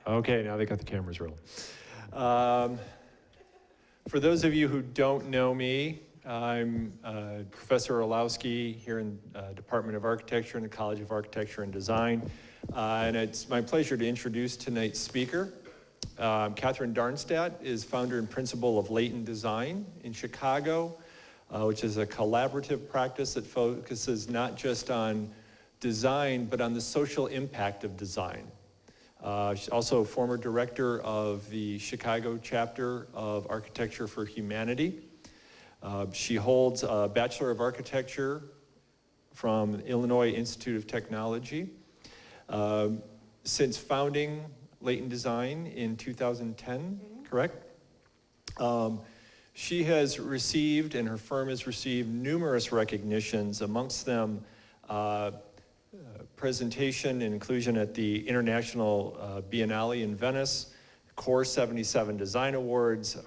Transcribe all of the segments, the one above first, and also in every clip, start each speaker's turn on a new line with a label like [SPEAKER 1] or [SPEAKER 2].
[SPEAKER 1] Okay, now they got the cameras rolling. For those of you who don't know me, I'm Professor Orlowski here in Department of Architecture in the College of Architecture and Design. And it's my pleasure to introduce tonight's speaker. Katherine Darnstadt is founder and principal of Layton Design in Chicago, which is a collaborative practice that focuses not just on design, but on the social impact of design. She's also a former director of the Chicago chapter of Architecture for Humanity. She holds a Bachelor of Architecture from Illinois Institute of Technology. Since founding Layton Design in 2010, correct? She has received, and her firm has received, numerous recognitions, amongst them presentation and inclusion at the International Biennale in Venice, Core 77 Design Awards,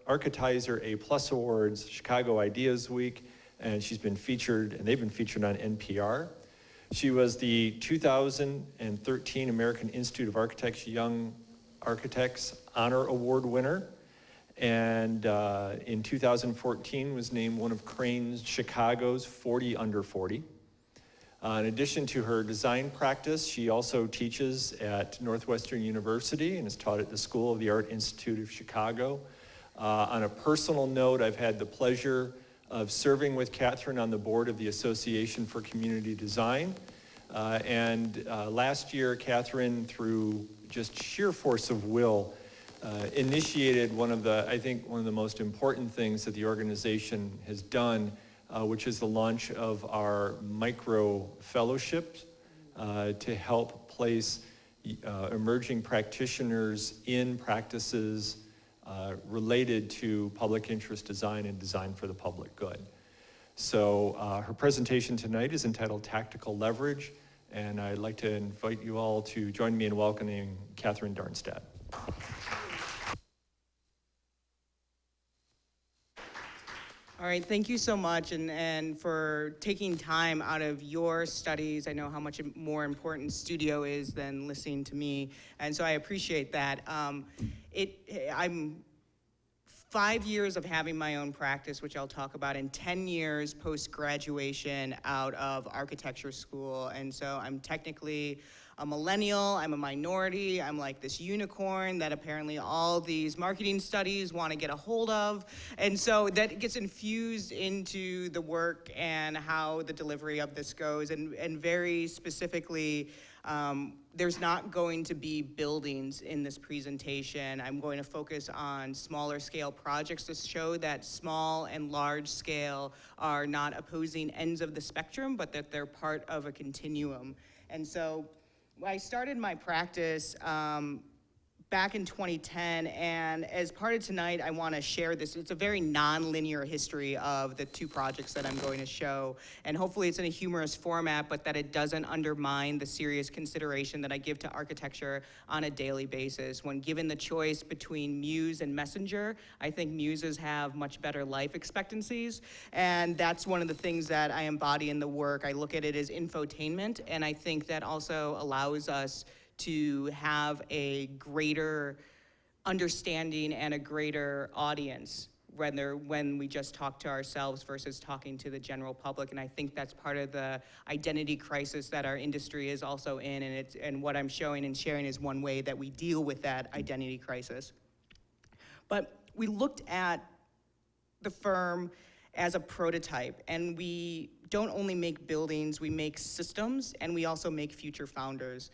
[SPEAKER 1] Architizer A+ Awards, Chicago Ideas Week, and she's been featured, and they've been featured on NPR. She was the 2013 American Institute of Architects Young Architects Honor Award winner, and in 2014 was named one of Crain's Chicago's 40 Under 40. In addition to her design practice, she also teaches at Northwestern University and is taught at the School of the Art Institute of Chicago. On a personal note, I've had the pleasure of serving with Katherine on the board of the Association for Community Design. Last year, Katherine, through just sheer force of will, initiated one of the most important things that the organization has done, which is the launch of our micro fellowships to help place emerging practitioners in practices related to public interest design and design for the public good. So her presentation tonight is entitled Tactical Leverage, and I'd like to invite you all to join me in welcoming Katherine Darnstadt.
[SPEAKER 2] All right, thank you so much, and for taking time out of your studies. I know how much more important studio is than listening to me, and so I appreciate that. I'm 5 years of having my own practice, which I'll talk about, and 10 years post-graduation out of architecture school, and so I'm technically a millennial, I'm a minority, I'm like this unicorn that apparently all these marketing studies want to get a hold of, and so that gets infused into the work and how the delivery of this goes, and very specifically, there's not going to be buildings in this presentation. I'm going to focus on smaller scale projects to show that small and large scale are not opposing ends of the spectrum, but that they're part of a continuum. And so I started my practice back in 2010, and as part of tonight, I want to share this. It's a very non-linear history of the two projects that I'm going to show, and hopefully it's in a humorous format, but that it doesn't undermine the serious consideration that I give to architecture on a daily basis. When given the choice between muse and messenger, I think muses have much better life expectancies, and that's one of the things that I embody in the work. I look at it as infotainment, and I think that also allows us to have a greater understanding and a greater audience when we just talk to ourselves versus talking to the general public. And I think that's part of the identity crisis that our industry is also in, and what I'm showing and sharing is one way that we deal with that identity crisis. But we looked at the firm as a prototype, and we don't only make buildings, we make systems, and we also make future founders.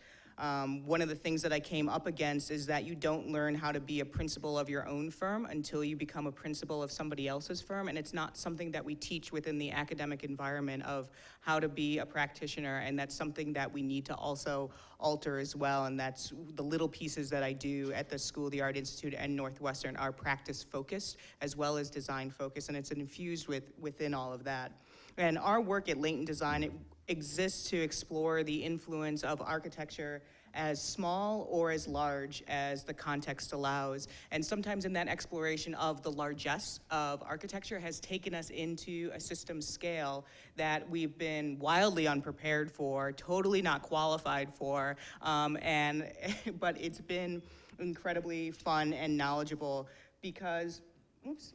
[SPEAKER 2] One of the things that I came up against is that you don't learn how to be a principal of your own firm until you become a principal of somebody else's firm, and it's not something that we teach within the academic environment of how to be a practitioner, and that's something that we need to also alter as well, and that's the little pieces that I do at the School of the Art Institute and Northwestern are practice focused as well as design focused, and it's infused within all of that. And our work at Layton Design, it exists to explore the influence of architecture as small or as large as the context allows. And sometimes in that exploration of the largesse of architecture has taken us into a system scale that we've been wildly unprepared for, totally not qualified for, but it's been incredibly fun and knowledgeable because, oops.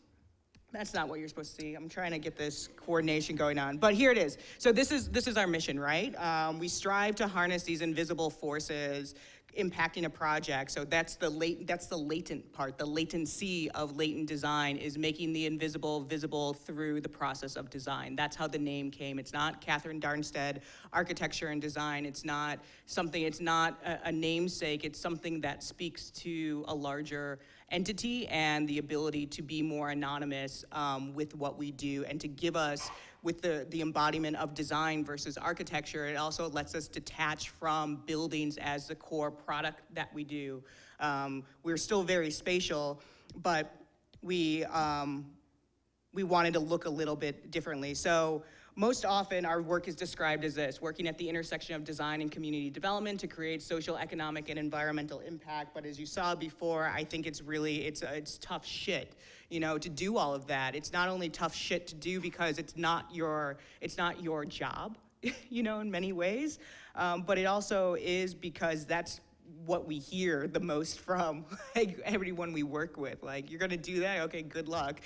[SPEAKER 2] That's not what you're supposed to see. I'm trying to get this coordination going on. But here it is. So this is our mission, right? We strive to harness these invisible forces impacting a project. So that's the latent part. The latency of latent design is making the invisible visible through the process of design. That's how the name came. It's not Katherine Darnstadt Architecture and Design. It's not a namesake. It's something that speaks to a larger entity and the ability to be more anonymous with what we do, and to give us, with the embodiment of design versus architecture, it also lets us detach from buildings as the core product that we do. We're still very spatial, but we wanted to look a little bit differently. So most often our work is described as this: working at the intersection of design and community development to create social, economic, and environmental impact. But as you saw before, I think it's tough shit, to do all of that. It's not only tough shit to do because it's not your job, in many ways, but it also is because that's what we hear the most from everyone we work with. Like, you're gonna do that? Okay, good luck,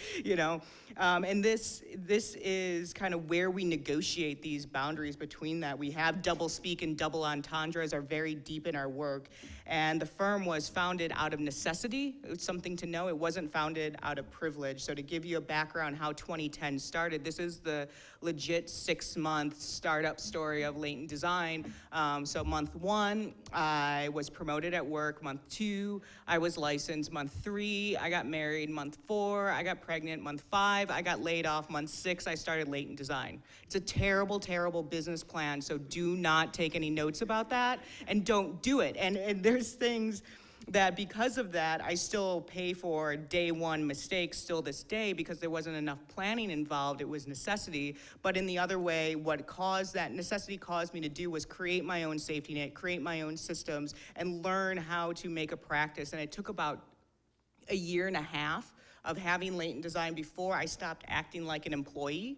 [SPEAKER 2] And this is kind of where we negotiate these boundaries between that. We have double speak and double entendres are very deep in our work. And the firm was founded out of necessity. It's something to know. It wasn't founded out of privilege. So to give you a background how 2010 started, this is the legit 6-month startup story of Latent Design. So month 1, I was promoted at work. Month 2, I was licensed. Month 3, I got married. Month 4, I got pregnant. Month 5, I got laid off. Month 6, I started Latent Design. It's a terrible, terrible business plan, so do not take any notes about that, and don't do it. And there's things that, because of that, I still pay for day 1 mistakes still this day, because there wasn't enough planning involved. It was necessity. But in the other way, what necessity caused me to do was create my own safety net, create my own systems, and learn how to make a practice. And it took about a year and a half of having Latent Design before I stopped acting like an employee.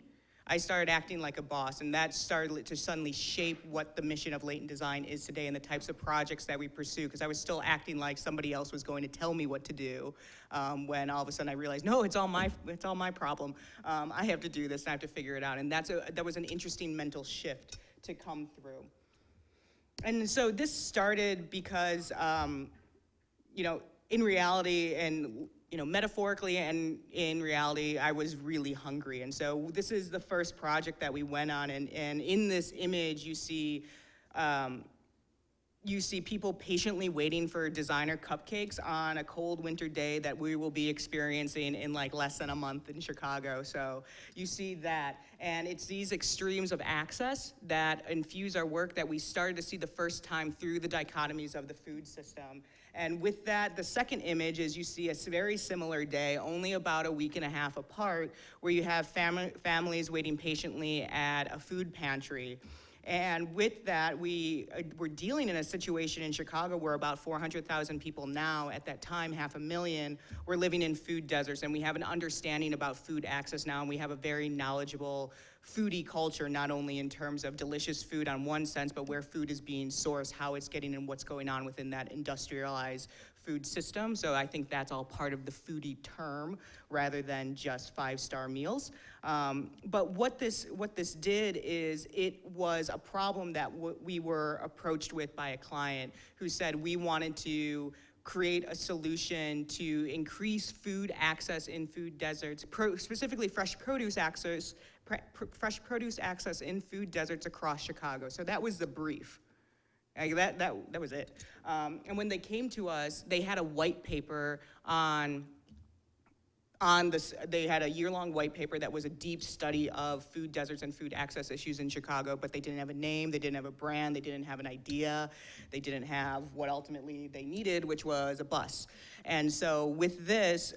[SPEAKER 2] I started acting like a boss, and that started to suddenly shape what the mission of Latent Design is today and the types of projects that we pursue, because I was still acting like somebody else was going to tell me what to do, when all of a sudden I realized, no, it's all my problem. I have to do this, and I have to figure it out, and that was an interesting mental shift to come through. And so this started because, in reality, and metaphorically and in reality, I was really hungry. And so this is the first project that we went on. And in this image, you see people patiently waiting for designer cupcakes on a cold winter day that we will be experiencing in like less than a month in Chicago. So you see that. And it's these extremes of access that infuse our work that we started to see the first time through the dichotomies of the food system. And with that, the second image is you see a very similar day, only about a week and a half apart, where you have families waiting patiently at a food pantry. And with that, we're dealing in a situation in Chicago where about 400,000 people now, at that time, 500,000, were living in food deserts. And we have an understanding about food access now, and we have a very knowledgeable foodie culture, not only in terms of delicious food on one sense, but where food is being sourced, how it's getting, and what's going on within that industrialized food system. So I think that's all part of the foodie term, rather than just 5-star meals. But what this did is, it was a problem that we were approached with by a client who said we wanted to create a solution to increase food access in food deserts, specifically fresh produce access in food deserts across Chicago. So that was the brief. That was it. And when they came to us, they had a white paper they had a year-long white paper that was a deep study of food deserts and food access issues in Chicago, but they didn't have a name, they didn't have a brand, they didn't have an idea, they didn't have what ultimately they needed, which was a bus. And so with this,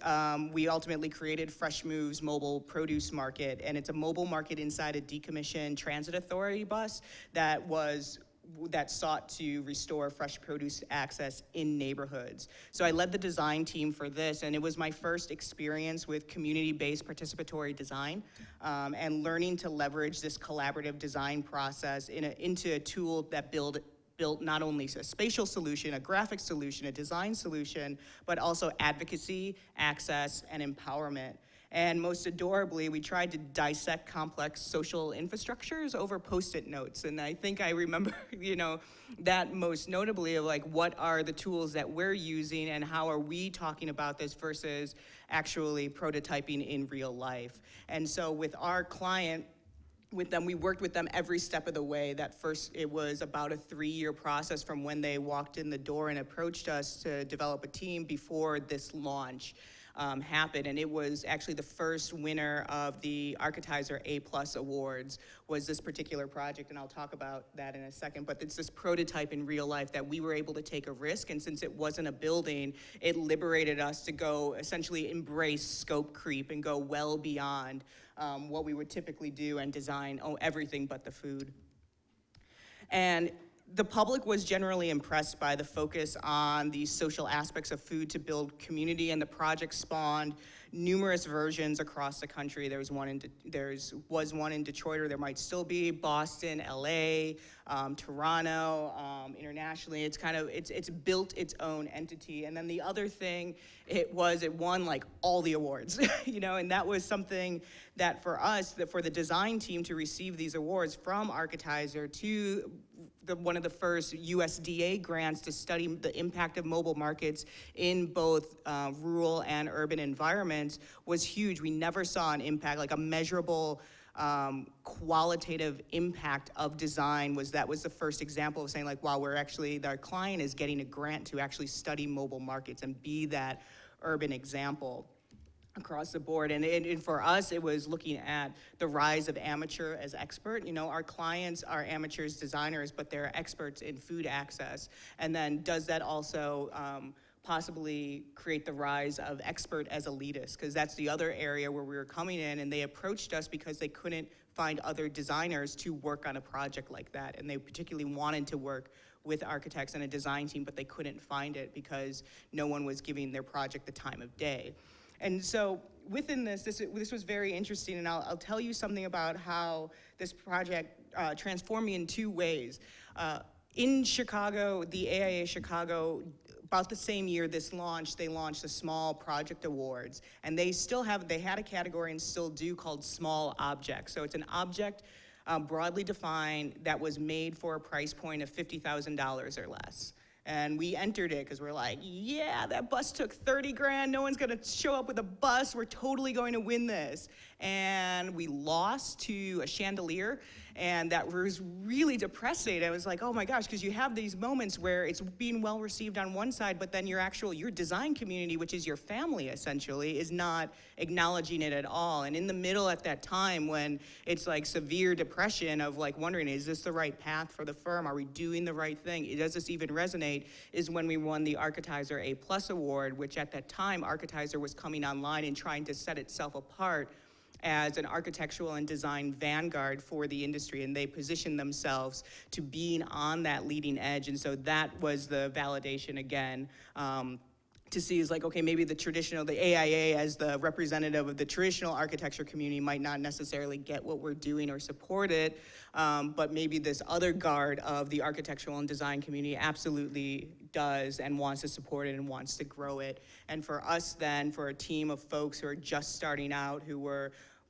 [SPEAKER 2] we ultimately created Fresh Moves Mobile Produce Market, and it's a mobile market inside a decommissioned transit authority bus that was that sought to restore fresh produce access in neighborhoods. So I led the design team for this, and it was my first experience with community-based participatory design, and learning to leverage this collaborative design process into a tool that built not only a spatial solution, a graphic solution, a design solution, but also advocacy, access, and empowerment. And most adorably, we tried to dissect complex social infrastructures over Post-it notes. And I think I remember, that most notably of like, what are the tools that we're using and how are we talking about this versus actually prototyping in real life. And so with our client, with them, we worked with them every step of the way. That first, it was about a 3-year process from when they walked in the door and approached us to develop a team before this launch happened. And it was actually the first winner of the Architizer A+ Awards was this particular project, and I'll talk about that in a second. But it's this prototype in real life that we were able to take a risk, and since it wasn't a building, it liberated us to go essentially embrace scope creep and go well beyond what we would typically do and design everything but the food. And the public was generally impressed by the focus on the social aspects of food to build community, and the project spawned numerous versions across the country. There was one in Detroit, or there might still be, Boston, LA, Toronto, internationally. It's built its own entity. And then the other thing, it won like all the awards, and that was something that for us, for the design team to receive these awards from Architizer to one of the first USDA grants to study the impact of mobile markets in both rural and urban environments was huge. We never saw an impact, like a measurable qualitative impact of design was the first example of saying like, wow, our client is getting a grant to actually study mobile markets and be that urban example across the board. And for us, it was looking at the rise of amateur as expert. Our clients are amateurs, designers, but they're experts in food access. And then does that also possibly create the rise of expert as elitist? Because that's the other area where we were coming in, and they approached us because they couldn't find other designers to work on a project like that. And they particularly wanted to work with architects and a design team, but they couldn't find it because no one was giving their project the time of day. And so within this was very interesting, and I'll tell you something about how this project transformed me in 2 ways. In Chicago, the AIA Chicago, about the same year they launched the Small Project Awards, and they had a category and still do called Small Objects. So it's an object broadly defined that was made for a price point of $50,000 or less. And we entered it because we're like, yeah, that bus took 30 grand. No one's gonna show up with a bus. We're totally going to win this. And we lost to a chandelier, and that was really depressing. I was like, oh my gosh, because you have these moments where it's being well received on one side, but then your design community, which is your family essentially, is not acknowledging it at all. And in the middle at that time when it's like severe depression of like wondering, is this the right path for the firm? Are we doing the right thing? Does this even resonate? Is when we won the Architizer A+ Award, which at that time, Architizer was coming online and trying to set itself apart as an architectural and design vanguard for the industry, and they positioned themselves to being on that leading edge. And so that was the validation again, to see is like, okay, maybe the AIA as the representative of the traditional architecture community might not necessarily get what we're doing or support it, but maybe this other guard of the architectural and design community absolutely does and wants to support it and wants to grow it. And for us then, for a team of folks who are just starting out,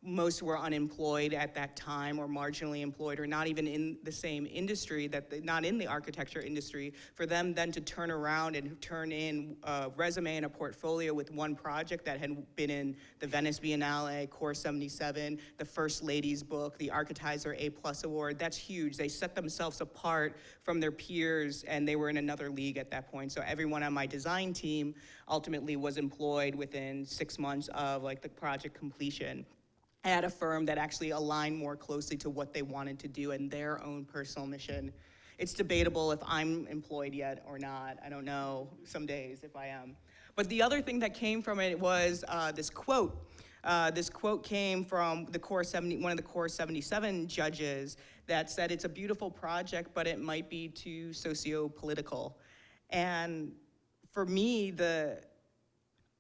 [SPEAKER 2] most were unemployed at that time or marginally employed or not even in the same industry, not in the architecture industry, for them then to turn around and turn in a resume and a portfolio with one project that had been in the Venice Biennale, Core 77, the First Lady's book, the Architizer A+ Award, that's huge. They set themselves apart from their peers, and they were in another league at that point. So everyone on my design team ultimately was employed within 6 months of like the project completion at a firm that actually aligned more closely to what they wanted to do and their own personal mission. It's debatable if I'm employed yet or not. I don't know, some days if I am. But the other thing that came from it was this quote This quote came from one of the Core 77 judges that said it's a beautiful project, but it might be too socio-political. And for me,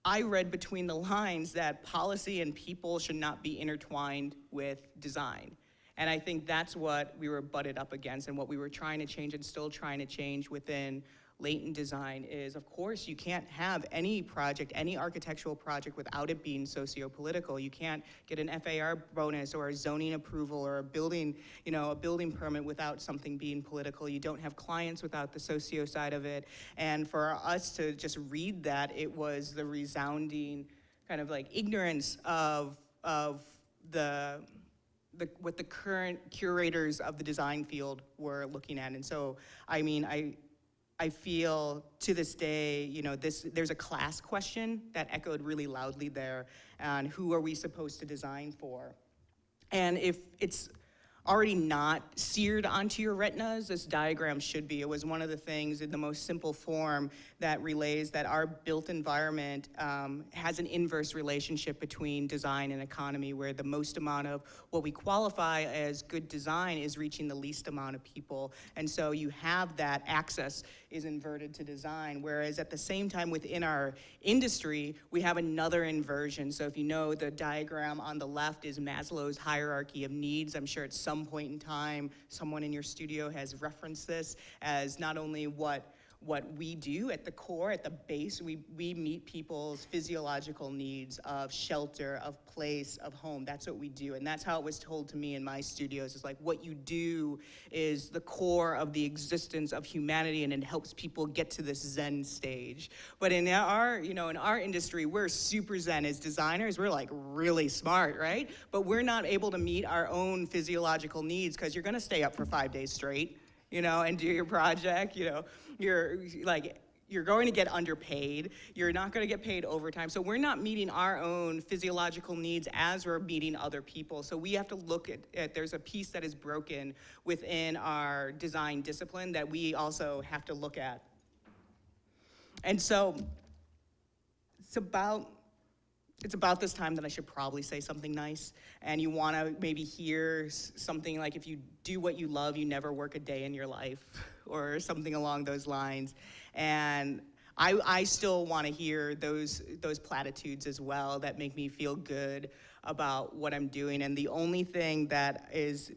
[SPEAKER 2] I read between the lines that policy and people should not be intertwined with design. And I think that's what we were butted up against, and what we were trying to change and still trying to change within latent design is, of course, you can't have any project, any architectural project without it being socio-political. You can't get an FAR bonus or a zoning approval or a building permit without something being political. You don't have clients without the socio side of it. And for us to just read that, it was the resounding kind of like ignorance of what the current curators of the design field were looking at. And so, I mean, I feel to this day, there's a class question that echoed really loudly there on who are we supposed to design for? And if it's already not seared onto your retinas, this diagram should be. It was one of the things in the most simple form that relays that our built environment has an inverse relationship between design and economy, where the most amount of what we qualify as good design is reaching the least amount of people. And so you have that access is inverted to design, whereas at the same time within our industry, we have another inversion. So if you know the diagram on the left is Maslow's hierarchy of needs. I'm sure at some point in time, someone in your studio has referenced this as not only what we do at the core, at the base, we meet people's physiological needs of shelter, of place, of home. That's what we do. And that's how it was told to me in my studios, is like what you do is the core of the existence of humanity, and it helps people get to this Zen stage. But in our industry, we're super Zen as designers. We're like really smart, right? But we're not able to meet our own physiological needs because you're gonna stay up for 5 days straight, and do your project, you're going to get underpaid. You're not going to get paid overtime. So we're not meeting our own physiological needs as we're meeting other people. So we have to look at there's a piece that is broken within our design discipline that we also have to look at. And so it's about this time that I should probably say something nice, and you want to maybe hear something like, if you do what you love, you never work a day in your life, or something along those lines. And I still want to hear those platitudes as well that make me feel good about what I'm doing. And the only thing that is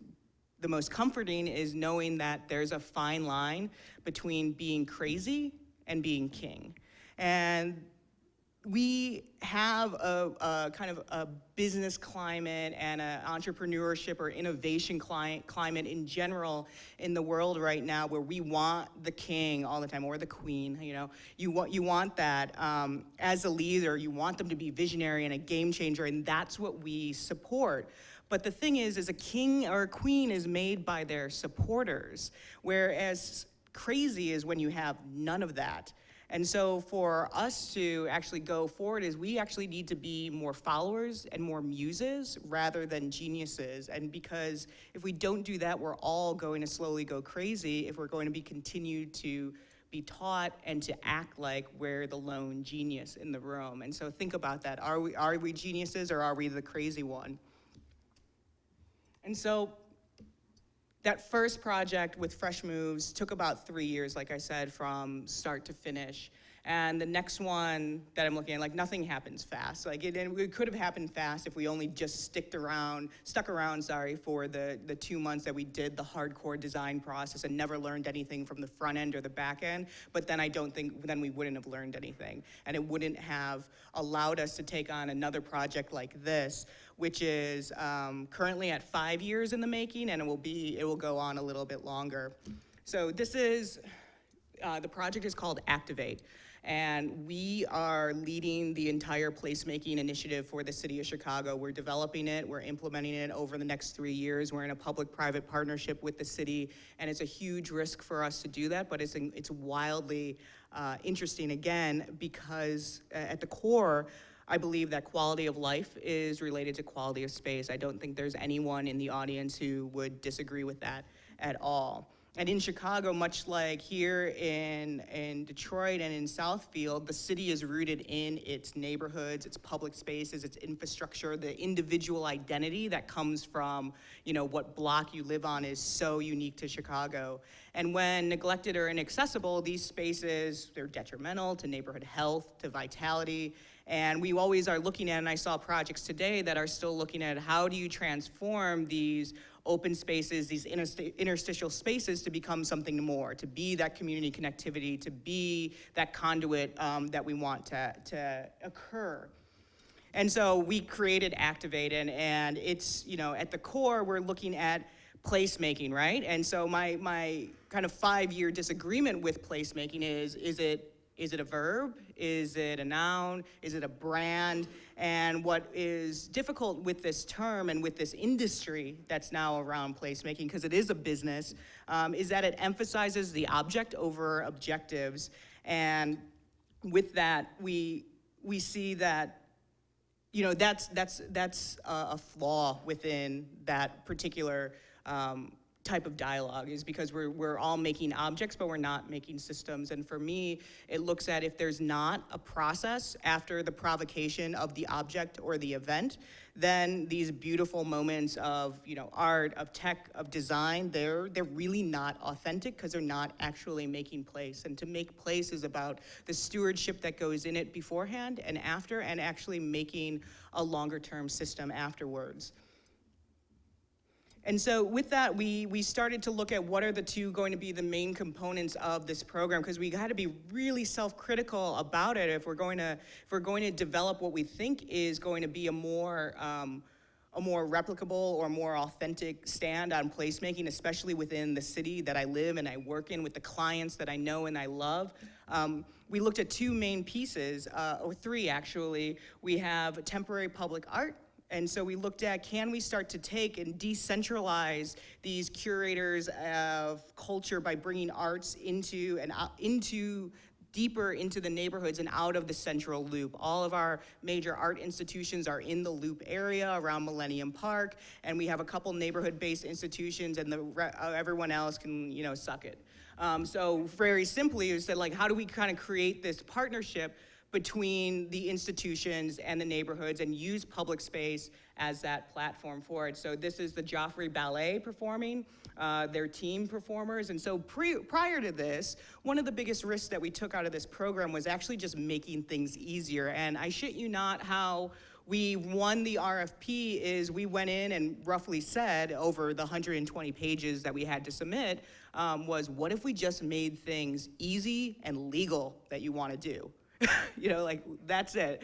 [SPEAKER 2] the most comforting is knowing that there's a fine line between being crazy and being king. And we have a kind of a business climate and an entrepreneurship or innovation climate in general in the world right now, where we want the king all the time, or the queen. You want that as a leader. You want them to be visionary and a game changer, and that's what we support. But the thing is a king or a queen is made by their supporters, whereas crazy is when you have none of that. And so for us to actually go forward is we actually need to be more followers and more muses rather than geniuses. And because if we don't do that, we're all going to slowly go crazy if we're going to be continued to be taught and to act like we're the lone genius in the room. And so think about that. Are we geniuses, or are we the crazy one? And so that first project with Fresh Moves took about 3 years, like I said, from start to finish. And the next one that I'm looking at, nothing happens fast. It could have happened fast if we only just stuck around, for the 2 months that we did the hardcore design process and never learned anything from the front end or the back end. But then I don't think, then we wouldn't have learned anything. And it wouldn't have allowed us to take on another project like this, which is currently at 5 years in the making, and it will go on a little bit longer. So this is, the project is called Activate. And we are leading the entire placemaking initiative for the city of Chicago. We're developing it, we're implementing it over the next 3 years. We're in a public-private partnership with the city, and it's a huge risk for us to do that, but it's wildly interesting, again, because at the core, I believe that quality of life is related to quality of space. I don't think there's anyone in the audience who would disagree with that at all. And in Chicago, much like here in Detroit and in Southfield, the city is rooted in its neighborhoods, its public spaces, its infrastructure. The individual identity that comes from, what block you live on is so unique to Chicago. And when neglected or inaccessible, these spaces, they're detrimental to neighborhood health, to vitality. And we always are looking at, and I saw projects today that are still looking at, how do you transform these open spaces, these interstitial spaces, to become something more, to be that community connectivity, to be that conduit that we want to occur. And so we created Activate, and it's, at the core, we're looking at placemaking, right? And so my kind of 5-year disagreement with placemaking is it a verb? Is it a noun? Is it a brand? And what is difficult with this term and with this industry that's now around placemaking, because it is a business, is that it emphasizes the object over objectives. And with that, we see that, that's a flaw within that particular type of dialogue, is because we're all making objects, but we're not making systems. And for me, it looks at, if there's not a process after the provocation of the object or the event, then these beautiful moments of art, of tech, of design, they're really not authentic, because they're not actually making place. And to make place is about the stewardship that goes in it beforehand and after, and actually making a longer term system afterwards. And so with that, we started to look at what are the two going to be the main components of this program, because we had to be really self-critical about it if we're going to develop what we think is going to be a more replicable or more authentic stand on placemaking, especially within the city that I live and I work in, with the clients that I know and I love. We looked at two main pieces, or three actually. We have temporary public art. And so we looked at, can we start to take and decentralize these curators of culture by bringing arts into deeper into the neighborhoods and out of the central loop. All of our major art institutions are in the loop area around Millennium Park, and we have a couple neighborhood-based institutions, and everyone else can, suck it. So very simply, we said, how do we kind of create this partnership between the institutions and the neighborhoods, and use public space as that platform for it. So this is the Joffrey Ballet performing, their team performers. And so prior to this, one of the biggest risks that we took out of this program was actually just making things easier. And I shit you not, how we won the RFP is we went in and roughly said, over the 120 pages that we had to submit, was, what if we just made things easy and legal that you want to do? That's it.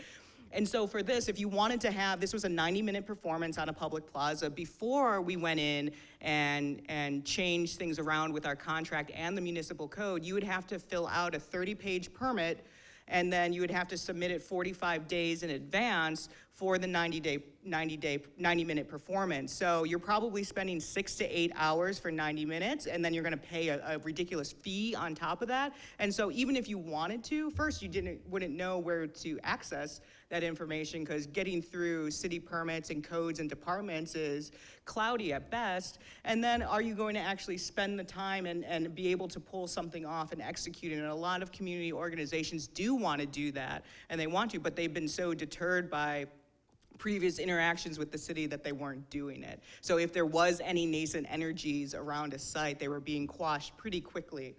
[SPEAKER 2] And so for this, if you wanted to have, this was a 90-minute performance on a public plaza. Before we went in and changed things around with our contract and the municipal code, you would have to fill out a 30-page permit, and then you would have to submit it 45 days in advance for the 90-minute performance. So you're probably spending 6 to 8 hours for 90 minutes, and then you're gonna pay a ridiculous fee on top of that. And so even if you wanted to, first you wouldn't know where to access that information, because getting through city permits and codes and departments is cloudy at best. And then are you going to actually spend the time and be able to pull something off and execute it? And a lot of community organizations do want to do that, and they want to, but they've been so deterred by previous interactions with the city that they weren't doing it. So if there was any nascent energies around a site, they were being quashed pretty quickly.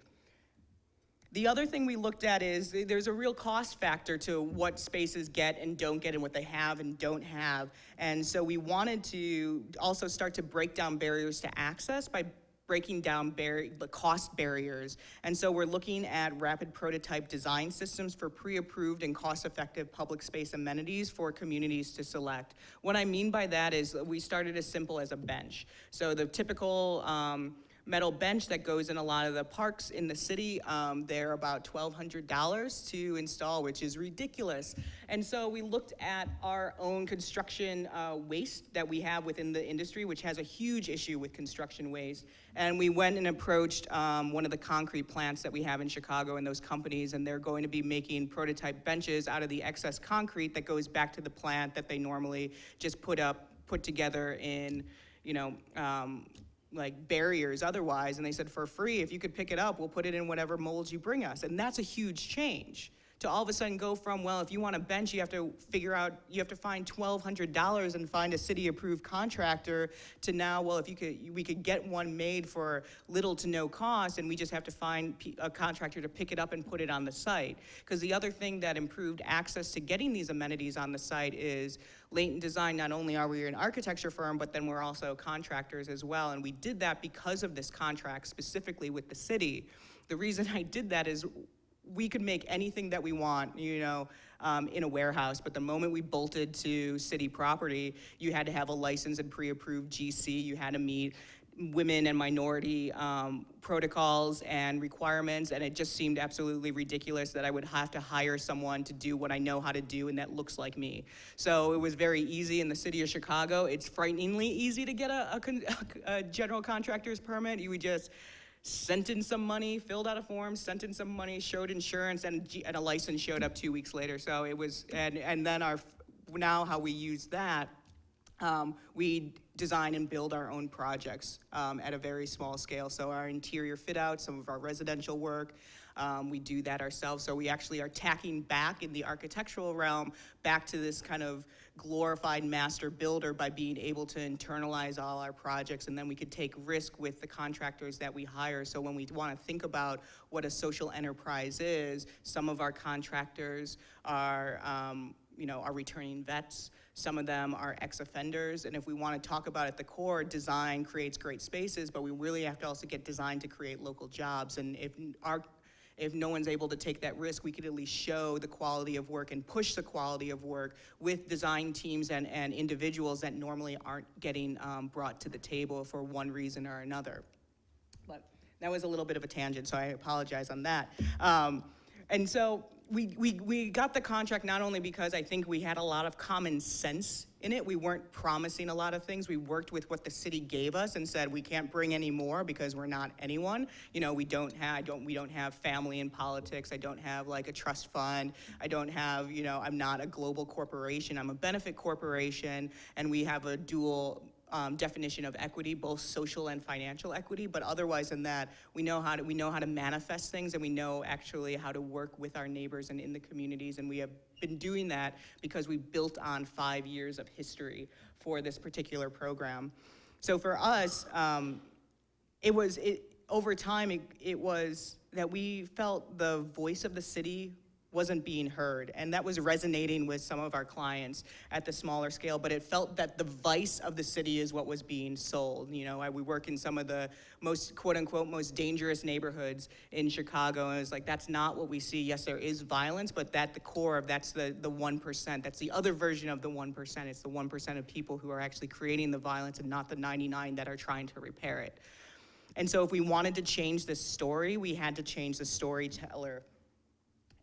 [SPEAKER 2] The other thing we looked at is there's a real cost factor to what spaces get and don't get, and what they have and don't have. And so we wanted to also start to break down barriers to access by breaking down the cost barriers. And so we're looking at rapid prototype design systems for pre-approved and cost-effective public space amenities for communities to select. What I mean by that is we started as simple as a bench. So the typical metal bench that goes in a lot of the parks in the city, they're about $1,200 to install, which is ridiculous. And so we looked at our own construction waste that we have within the industry, which has a huge issue with construction waste. And we went and approached one of the concrete plants that we have in Chicago and those companies, and they're going to be making prototype benches out of the excess concrete that goes back to the plant that they normally just put together in, like barriers otherwise, and they said, for free, if you could pick it up, we'll put it in whatever molds you bring us. And that's a huge change. To all of a sudden go from, well, if you want a bench, you have to find $1,200 and find a city-approved contractor, to now, well, if we could get one made for little to no cost, and we just have to find a contractor to pick it up and put it on the site. Because the other thing that improved access to getting these amenities on the site is Latent Design. Not only are we an architecture firm, but then we're also contractors as well, and we did that because of this contract specifically with the city. The reason I did that is we could make anything that we want, in a warehouse, but the moment we bolted to city property, you had to have a licensed and pre-approved GC, you had to meet women and minority protocols and requirements, and it just seemed absolutely ridiculous that I would have to hire someone to do what I know how to do and that looks like me. So it was very easy in the city of Chicago. It's frighteningly easy to get a general contractor's permit. You would just sent in some money, filled out a form, sent in some money, showed insurance, and a license showed up 2 weeks later. So it was, and then now how we use that, we design and build our own projects at a very small scale. So our interior fit out, some of our residential work, we do that ourselves. So we actually are tacking back in the architectural realm back to this kind of glorified master builder by being able to internalize all our projects, and then we could take risk with the contractors that we hire. So when we want to think about what a social enterprise is, some of our contractors are returning vets. Some of them are ex-offenders, and if we want to talk about at the core, design creates great spaces, but we really have to also get design to create local jobs. And if no one's able to take that risk, we could at least show the quality of work and push the quality of work with design teams and individuals that normally aren't getting brought to the table for one reason or another. But that was a little bit of a tangent, so I apologize on that. And so we got the contract not only because I think we had a lot of common sense in it. We weren't promising a lot of things. We worked with what the city gave us and said we can't bring any more because we're not anyone. We don't have family in politics. I don't have like a trust fund. I don't have, I'm not a global corporation. I'm a benefit corporation, and we have a dual definition of equity, both social and financial equity, but otherwise than that, we know how to manifest things, and we know actually how to work with our neighbors and in the communities, and we have been doing that because we built on 5 years of history for this particular program. So for us, over time, it was that we felt the voice of the city wasn't being heard, and that was resonating with some of our clients at the smaller scale, but it felt that the vice of the city is what was being sold. We work in some of the most, quote unquote, most dangerous neighborhoods in Chicago, and it's like, that's not what we see. Yes, there is violence, but at the core of that's the 1%. That's the other version of the 1%. It's the 1% of people who are actually creating the violence and not the 99 that are trying to repair it. And so if we wanted to change this story, we had to change the storyteller.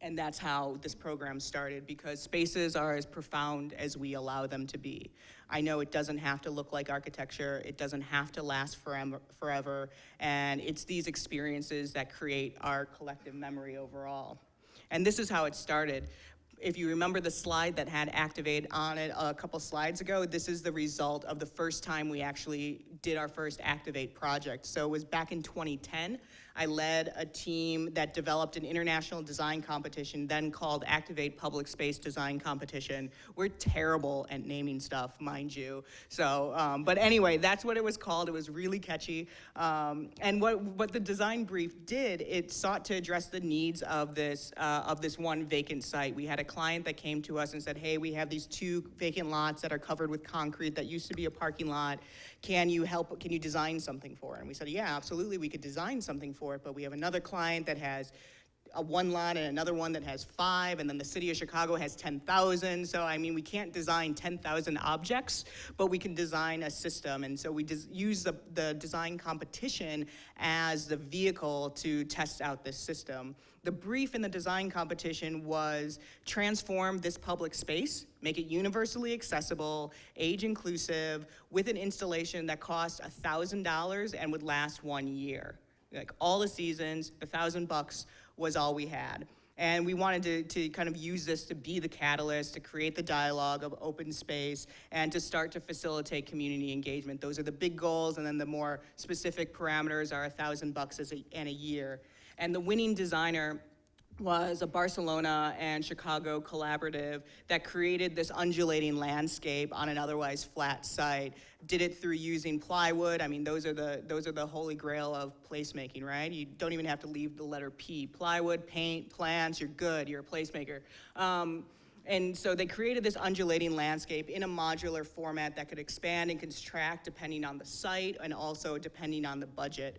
[SPEAKER 2] And that's how this program started, because spaces are as profound as we allow them to be. I know it doesn't have to look like architecture, it doesn't have to last forever, and it's these experiences that create our collective memory overall. And this is how it started. If you remember the slide that had Activate on it a couple slides ago, this is the result of the first time we actually did our first Activate project. So it was back in 2010. I led a team that developed an international design competition, then called Activate Public Space Design Competition. We're terrible at naming stuff, mind you. So, but anyway, that's what it was called. It was really catchy. And what the design brief did, it sought to address the needs of this one vacant site. We had a client that came to us and said, hey, we have these 2 vacant lots that are covered with concrete that used to be a parking lot. Can you design something for it? And we said, yeah, absolutely, we could design something for it, but we have another client that has a 1 lot and another one that has 5, and then the city of Chicago has 10,000. So, we can't design 10,000 objects, but we can design a system. And so we use the design competition as the vehicle to test out this system. The brief in the design competition was transform this public space, make it universally accessible, age inclusive, with an installation that cost $1,000 and would last 1 year. Like all the seasons, $1,000 was all we had. And we wanted to kind of use this to be the catalyst, to create the dialogue of open space, and to start to facilitate community engagement. Those are the big goals, and then the more specific parameters are $1,000 and a year. And the winning designer was a Barcelona and Chicago collaborative that created this undulating landscape on an otherwise flat site. Did it through using plywood. I mean, those are the holy grail of placemaking, right? You don't even have to leave the letter P. Plywood, paint, plants, you're good, you're a placemaker. And so they created this undulating landscape in a modular format that could expand and contract depending on the site and also depending on the budget.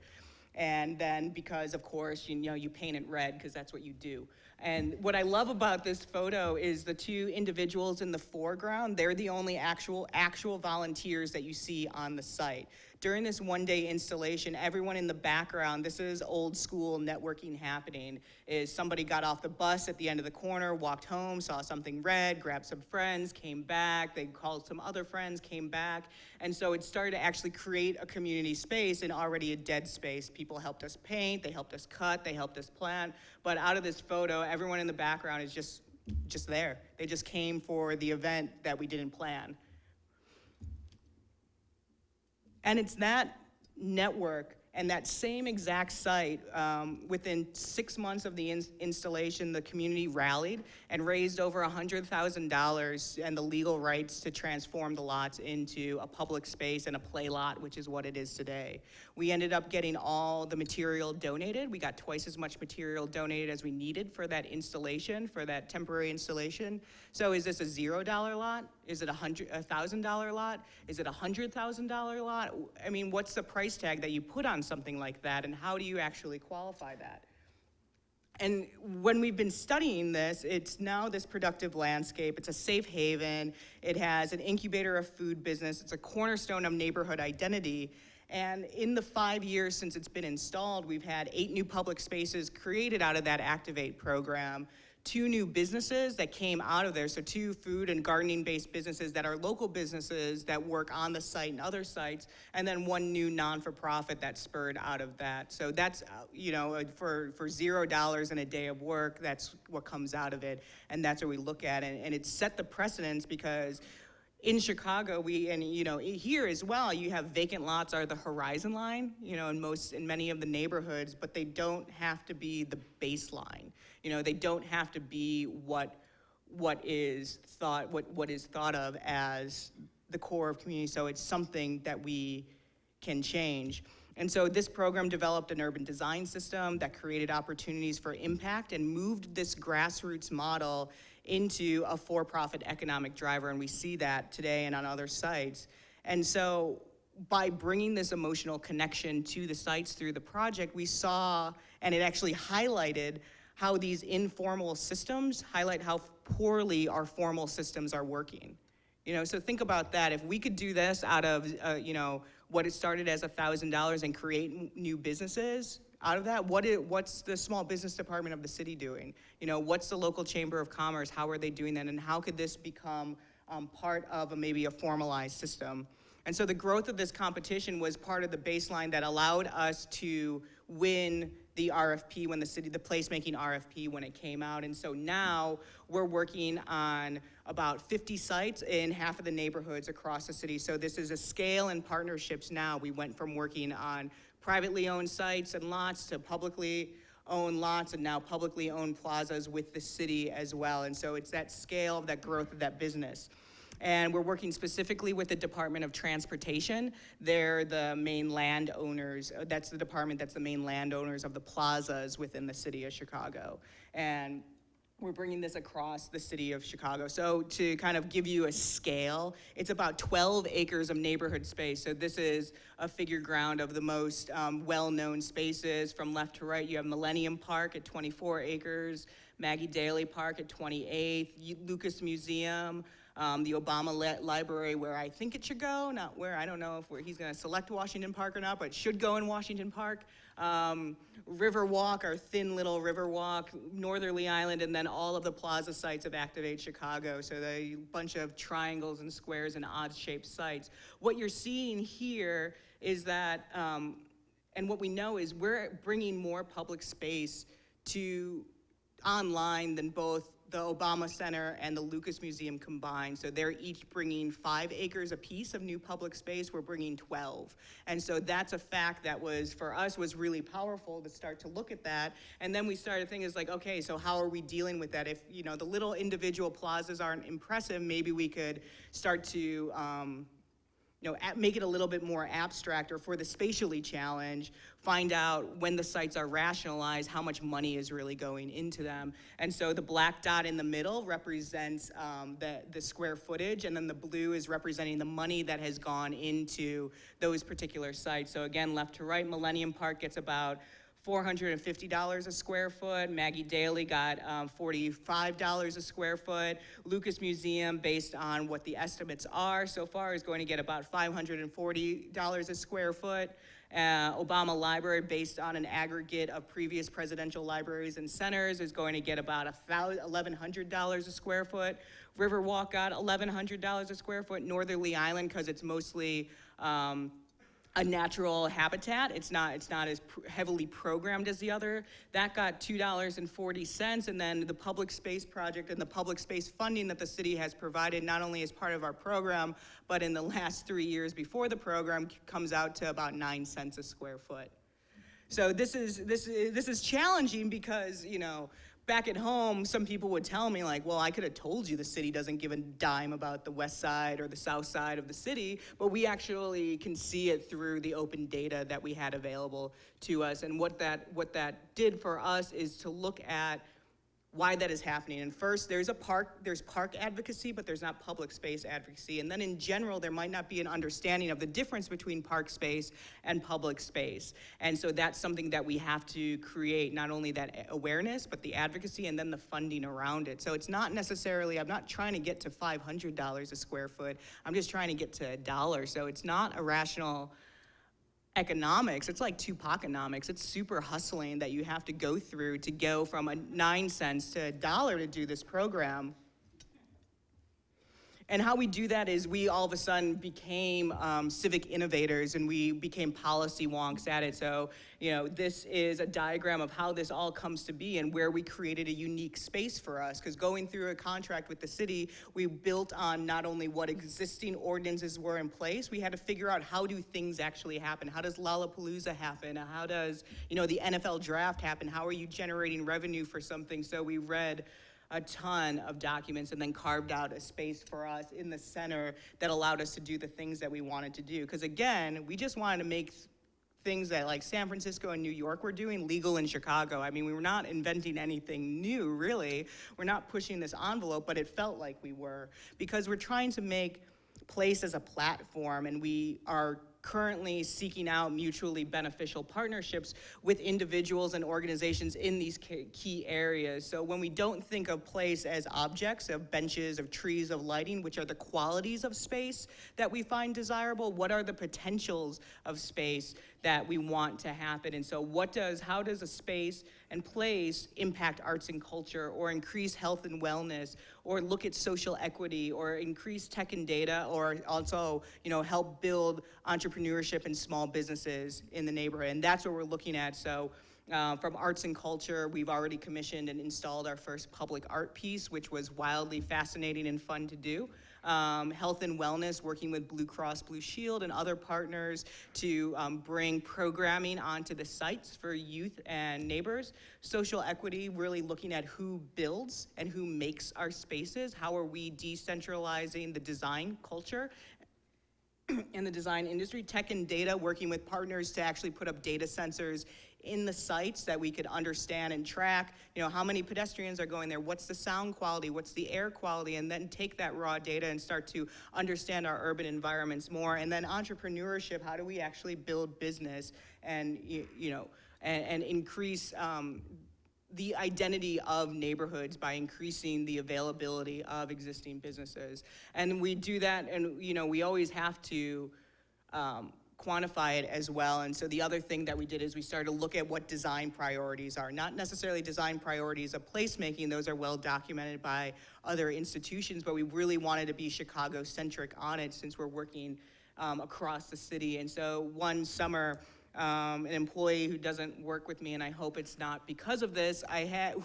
[SPEAKER 2] And then because, of course, you paint it red because that's what you do. And what I love about this photo is the two individuals in the foreground. They're the only actual volunteers that you see on the site. During this one-day installation, everyone in the background, this is old school networking happening, is somebody got off the bus at the end of the corner, walked home, saw something red, grabbed some friends, came back, they called some other friends, came back. And so it started to actually create a community space in already a dead space. People helped us paint, they helped us cut, they helped us plant. But out of this photo, everyone in the background is just there. They just came for the event that we didn't plan. And it's that network and that same exact site, within 6 months of the installation, the community rallied and raised over $100,000 and the legal rights to transform the lots into a public space and a play lot, which is what it is today. We ended up getting all the material donated. We got twice as much material donated as we needed for that installation, for that temporary installation. So is this a $0 lot? Is it a $1,000 lot? Is it a $100,000 lot? I mean, what's the price tag that you put on something like that, and how do you actually qualify that? And when we've been studying this, it's now this productive landscape. It's a safe haven. It has an incubator of food business. It's a cornerstone of neighborhood identity. And in the 5 years since it's been installed, we've had 8 new public spaces created out of that Activate program, 2 new businesses that came out of there, so 2 food and gardening-based businesses that are local businesses that work on the site and other sites, and then 1 new non-for-profit that spurred out of that. So that's, for $0 and a day of work, that's what comes out of it, and that's what we look at. And it set the precedence because in Chicago, here as well, you have vacant lots are the horizon line, in many of the neighborhoods, but they don't have to be the baseline. They don't have to be what is thought of as the core of community. So it's something that we can change. And so this program developed an urban design system that created opportunities for impact and moved this grassroots model into a for-profit economic driver, and we see that today and on other sites. And so by bringing this emotional connection to the sites through the project, we saw, and it actually highlighted how these informal systems highlight how poorly our formal systems are working. So think about that. If we could do this out of, what it started as $1,000 and create new businesses out of that, what's the small business department of the city doing? What's the local chamber of commerce? How are they doing that? And how could this become part of maybe a formalized system? And so the growth of this competition was part of the baseline that allowed us to win the RFP when the placemaking RFP when it came out. And so now we're working on about 50 sites in half of the neighborhoods across the city. So this is a scale and partnerships now. We went from working on privately owned sites and lots to publicly owned lots and now publicly owned plazas with the city as well. And so it's that scale of that growth of that business. And we're working specifically with the Department of Transportation. They're the main landowners. That's the department that's the main landowners of the plazas within the city of Chicago. And we're bringing this across the city of Chicago. So to kind of give you a scale, it's about 12 acres of neighborhood space. So this is a figure ground of the most well-known spaces. From left to right, you have Millennium Park at 24 acres, Maggie Daley Park at 28, Lucas Museum, the Obama Library, where I think it should go, not where, I don't know if he's gonna select Washington Park or not, but it should go in Washington Park. River Walk, our thin little River Walk, Northerly Island, and then all of the plaza sites of Activate Chicago. So a bunch of triangles and squares and odd-shaped sites. What you're seeing here is that, and what we know is we're bringing more public space to online than both the Obama Center and the Lucas Museum combined. So they're each bringing 5 acres apiece of new public space. We're bringing 12. And so that's a fact that was, for us, was really powerful to start to look at that. And then we started thinking, it's like, okay, so how are we dealing with that? If, you know, the little individual plazas aren't impressive, maybe we could start to, you know, make it a little bit more abstract, or for the spatially challenged, find out when the sites are rationalized, how much money is really going into them. And so the black dot in the middle represents the square footage, and then the blue is representing the money that has gone into those particular sites. So again, left to right, Millennium Park gets about $450 a square foot. Maggie Daly got $45 a square foot. Lucas Museum, based on what the estimates are so far, is going to get about $540 a square foot. Obama Library, based on an aggregate of previous presidential libraries and centers, is going to get about $1,100 a square foot. Riverwalk got $1,100 a square foot. Northerly Island, because it's mostly a natural habitat. It's not as heavily programmed as the other. That got $2.40, and then the public space project and the public space funding that the city has provided, not only as part of our program, but in the last 3 years before the program, comes out to about 9 cents a square foot. So this is challenging because, you know, back at home, some people would tell me, like, well, I could have told you the city doesn't give a dime about the west side or the south side of the city, but we actually can see it through the open data that we had available to us. And what that did for us is to look at why that is happening. And first, there's park advocacy, but there's not public space advocacy. And then in general, there might not be an understanding of the difference between park space and public space. And so that's something that we have to create, not only that awareness, but the advocacy and then the funding around it. So it's not necessarily, I'm not trying to get to $500 a square foot. I'm just trying to get to $1. So it's not a rational economics. It's like Tupaconomics. It's super hustling that you have to go through to go from 9 cents to $1 to do this program. And how we do that is we all of a sudden became civic innovators, and we became policy wonks at it. So, you know, this is a diagram of how this all comes to be and where we created a unique space for us. Because going through a contract with the city, we built on not only what existing ordinances were in place, we had to figure out how do things actually happen. How does Lollapalooza happen? How does, you know, the NFL draft happen? How are you generating revenue for something? So we read a ton of documents and then carved out a space for us in the center that allowed us to do the things that we wanted to do. Because again, we just wanted to make things that like San Francisco and New York were doing legal in Chicago. I mean, we were not inventing anything new, really. We're not pushing this envelope, but it felt like we were, because we're trying to make place as a platform, and we are currently seeking out mutually beneficial partnerships with individuals and organizations in these key areas. So when we don't think of place as objects, of benches, of trees, of lighting, which are the qualities of space that we find desirable, what are the potentials of space that we want to happen? And so how does a space and place impact arts and culture, or increase health and wellness, or look at social equity, or increase tech and data, or also, you know, help build entrepreneurship and small businesses in the neighborhood? And that's what we're looking at. So from arts and culture, we've already commissioned and installed our first public art piece, which was wildly fascinating and fun to do. Health and wellness, working with Blue Cross Blue Shield and other partners to bring programming onto the sites for youth and neighbors. Social equity, really looking at who builds and who makes our spaces. How are we decentralizing the design culture in the design industry? Tech and data, working with partners to actually put up data sensors in the sites that we could understand and track, you know, how many pedestrians are going there, what's the sound quality, what's the air quality, and then take that raw data and start to understand our urban environments more. And then entrepreneurship, how do we actually build business and, you know, and increase the identity of neighborhoods by increasing the availability of existing businesses. And we do that, and, you know, we always have to quantify it as well. And so the other thing that we did is we started to look at what design priorities are. Not necessarily design priorities of placemaking, those are well documented by other institutions, but we really wanted to be Chicago-centric on it since we're working across the city. And so one summer, an employee who doesn't work with me, and I hope it's not because of this,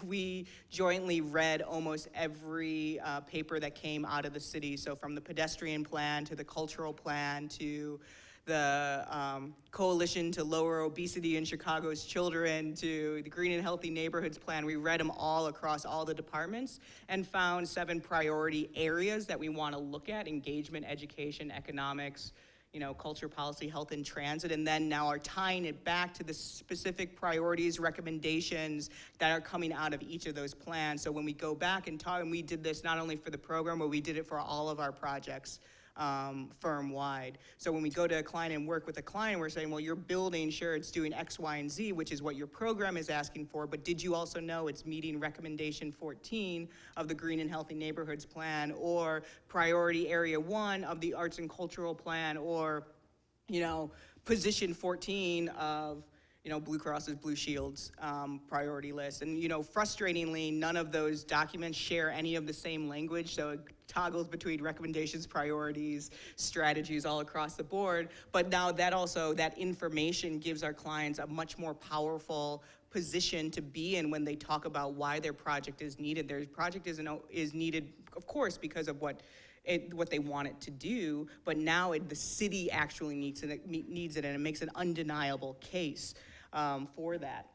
[SPEAKER 2] we jointly read almost every paper that came out of the city. So from the pedestrian plan to the cultural plan to the Coalition to Lower Obesity in Chicago's Children to the Green and Healthy Neighborhoods Plan. We read them all across all the departments and found 7 priority areas that we want to look at: engagement, education, economics, culture, policy, health, and transit, and then now are tying it back to the specific priorities, recommendations that are coming out of each of those plans. So when we go back and talk, and we did this not only for the program, but we did it for all of our projects firm-wide. So when we go to a client and work with a client, we're saying, well, you're building, sure, it's doing X, Y, and Z, which is what your program is asking for, but did you also know it's meeting recommendation 14 of the Green and Healthy Neighborhoods Plan, or priority area 1 of the Arts and Cultural Plan, or, position 14 of Blue Cross's Blue Shield's priority list. And, frustratingly, none of those documents share any of the same language, so it toggles between recommendations, priorities, strategies all across the board. But now that information gives our clients a much more powerful position to be in when they talk about why their project is needed. Their project is needed, of course, because of what they want it to do, but now the city actually needs it, and it makes an undeniable case for that.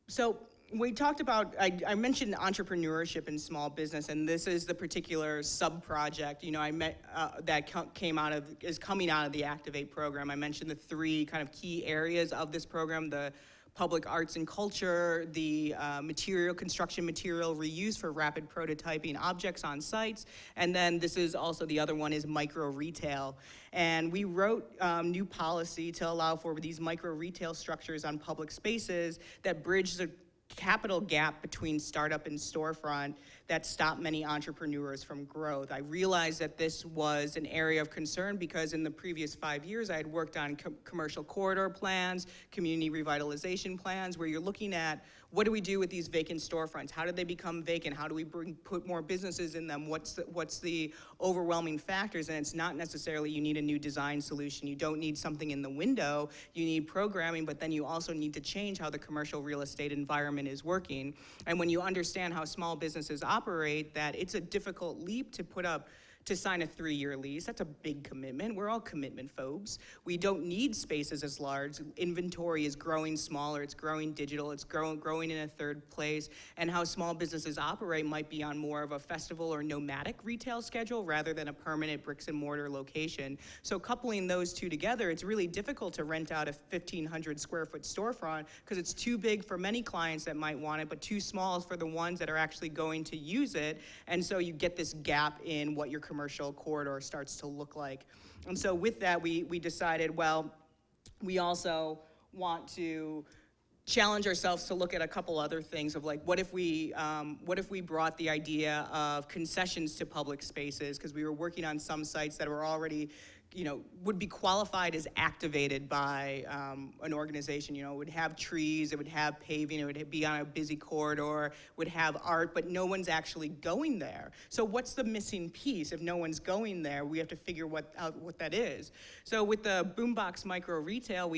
[SPEAKER 2] So we talked about, I mentioned entrepreneurship and small business, and this is the particular sub-project, that is coming out of the Activate program. I mentioned the 3 kind of key areas of this program: the public arts and culture, the construction material reuse for rapid prototyping objects on sites, and then this is also, the other one is micro retail. And we wrote new policy to allow for these micro retail structures on public spaces that bridge the capital gap between startup and storefront that stop many entrepreneurs from growth. I realized that this was an area of concern because in the previous 5 years I had worked on commercial corridor plans, community revitalization plans, where you're looking at what do we do with these vacant storefronts? How did they become vacant? How do we put more businesses in them? What's the overwhelming factors? And it's not necessarily you need a new design solution. You don't need something in the window. You need programming, but then you also need to change how the commercial real estate environment is working. And when you understand how small businesses operate, that it's a difficult leap to sign a 3-year lease. That's a big commitment. We're all commitment phobes. We don't need spaces as large. Inventory is growing smaller, it's growing digital, it's growing in a third place, and how small businesses operate might be on more of a festival or nomadic retail schedule rather than a permanent bricks and mortar location. So coupling those 2 together, it's really difficult to rent out a 1,500 square foot storefront because it's too big for many clients that might want it, but too small for the ones that are actually going to use it. And so you get this gap in what your commercial corridor starts to look like. And so with that, we decided, well, we also want to challenge ourselves to look at a couple other things of like, what if we brought the idea of concessions to public spaces, because we were working on some sites that were already would be qualified as activated by an organization. It would have trees, it would have paving, it would be on a busy corridor, would have art, but no one's actually going there. So what's the missing piece? If no one's going there, we have to figure out what that is. So with the boombox micro retail,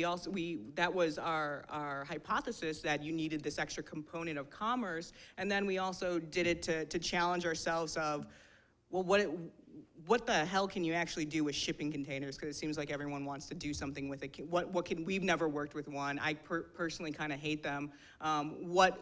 [SPEAKER 2] that was our hypothesis, that you needed this extra component of commerce, and then we also did it to challenge ourselves of, well, what the hell can you actually do with shipping containers? Because it seems like everyone wants to do something with it. We've never worked with one. I personally kind of hate them. Let's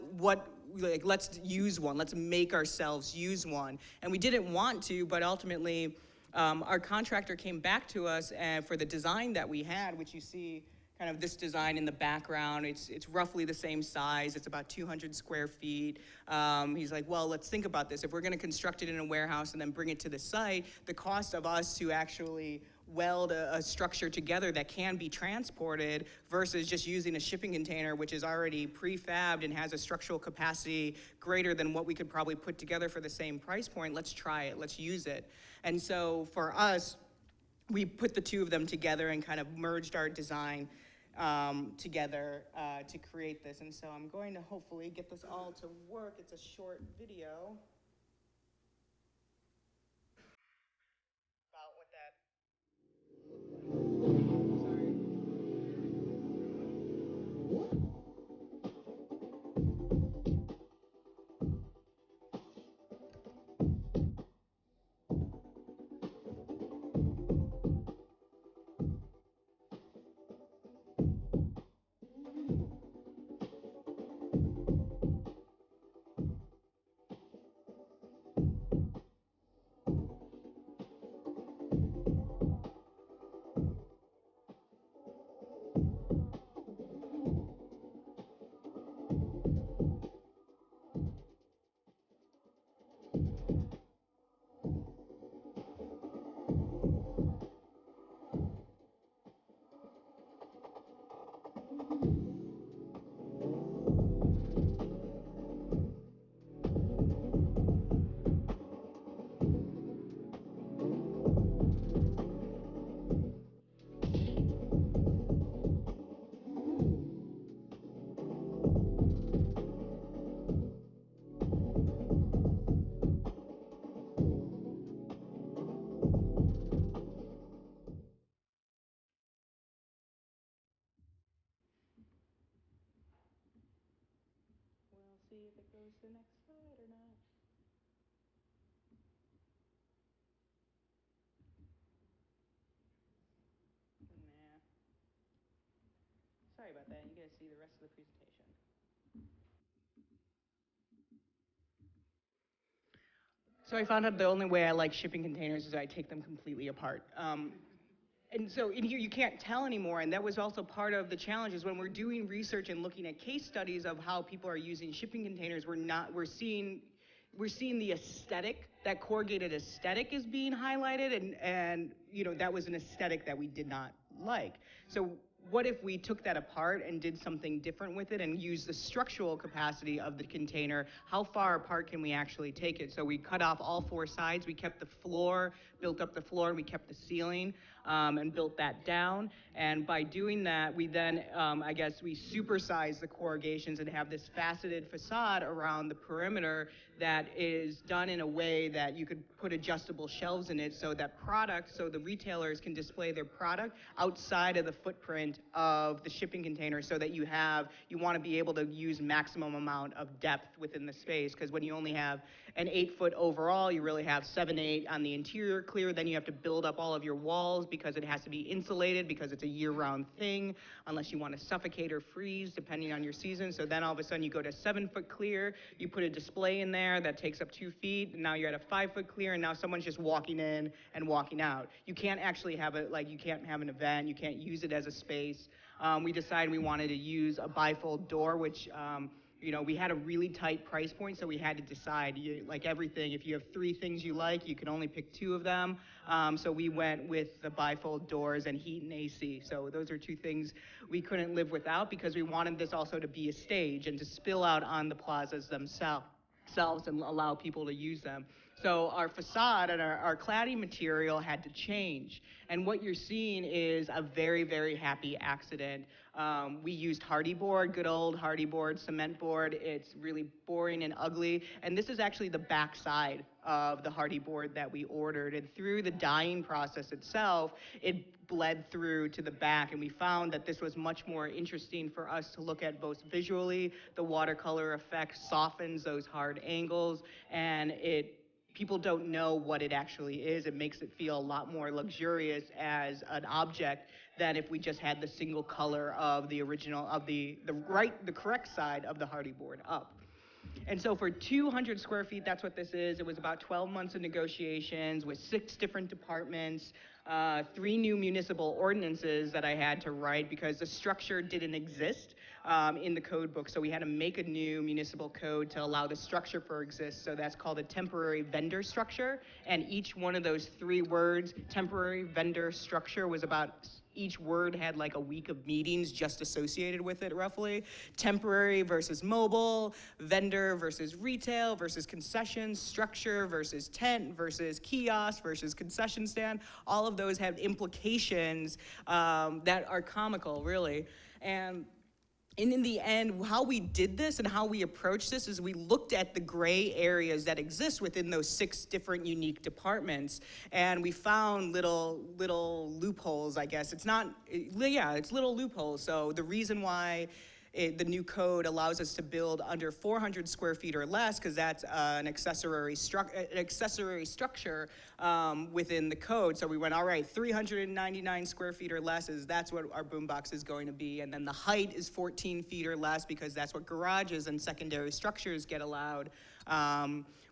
[SPEAKER 2] use one. Let's make ourselves use one. And we didn't want to, but ultimately, our contractor came back to us for the design that we had, which you see kind of this design in the background. It's roughly the same size. It's about 200 square feet. He's like, well, let's think about this. If we're going to construct it in a warehouse and then bring it to the site, the cost of us to actually weld a structure together that can be transported versus just using a shipping container, which is already prefabbed and has a structural capacity greater than what we could probably put together for the same price point. Let's try it. Let's use it. And so for us, we put the 2 of them together and kind of merged our design together to create this. And so I'm going to hopefully get this all to work. It's a short video about what that see if it goes to the next slide or not. Nah. Sorry about that. You guys see the rest of the presentation. So I found out the only way I like shipping containers is I take them completely apart. And so in here you can't tell anymore, and that was also part of the challenge is when we're doing research and looking at case studies of how people are using shipping containers, we're seeing the aesthetic, that corrugated aesthetic is being highlighted, and you know, that was an aesthetic that we did not like. So what if we took that apart and did something different with it and used the structural capacity of the container? How far apart can we actually take it? So we cut off all four sides. We kept the floor, built up the floor, and we kept the ceiling, and built that down. And by doing that, we then, I guess, we supersize the corrugations and have this faceted facade around the perimeter that is done in a way that you could put adjustable shelves in it so that so the retailers can display their product outside of the footprint of the shipping container, so that you want to be able to use maximum amount of depth within the space, because when you only have an 8-foot overall, you really have 7 to 8 on the interior clear. Then you have to build up all of your walls because it has to be insulated, because it's a year-round thing, unless you want to suffocate or freeze depending on your season. So then all of a sudden you go to 7-foot clear, you put a display in there that takes up 2 feet, and now you're at a 5-foot clear, and now someone's just walking in and walking out. You can't actually have it, like, you can't have an event, you can't use it as a space. We decided we wanted to use a bifold door, which you know, we had a really tight price point, so we had to decide, like everything, if you have 3 things you like, you can only pick 2 of them. So we went with the bifold doors and heat and AC. So those are 2 things we couldn't live without, because we wanted this also to be a stage and to spill out on the plazas themselves and allow people to use them. So our facade and our cladding material had to change. And what you're seeing is a very, very happy accident. We used hardy board, good old hardy board, cement board. It's really boring and ugly. And this is actually the back side of the hardy board that we ordered. And through the dyeing process itself, it bled through to the back. And we found that this was much more interesting for us to look at both visually. The watercolor effect softens those hard angles, and people don't know what it actually is. It makes it feel a lot more luxurious as an object than if we just had the single color of the original, of the correct side of the hardy board up. And so for 200 square feet, that's what this is. It was about 12 months of negotiations with 6 different departments, 3 new municipal ordinances that I had to write because the structure didn't exist in the code book. So we had to make a new municipal code to allow the structure to exist. So that's called a temporary vendor structure. And each one of those 3 words, temporary vendor structure, was about, each word had like a week of meetings just associated with it, roughly. Temporary versus mobile, vendor versus retail versus concession, structure versus tent versus kiosk versus concession stand. All of those have implications that are comical, really. And in the end, how we did this and how we approached this is we looked at the gray areas that exist within those 6 different unique departments, and we found little loopholes, I guess. It's little loopholes. So the reason why the new code allows us to build under 400 square feet or less, because that's an accessory structure within the code. So we went, all right, 399 square feet or less that's what our boombox is going to be. And then the height is 14 feet or less, because that's what garages and secondary structures get allowed.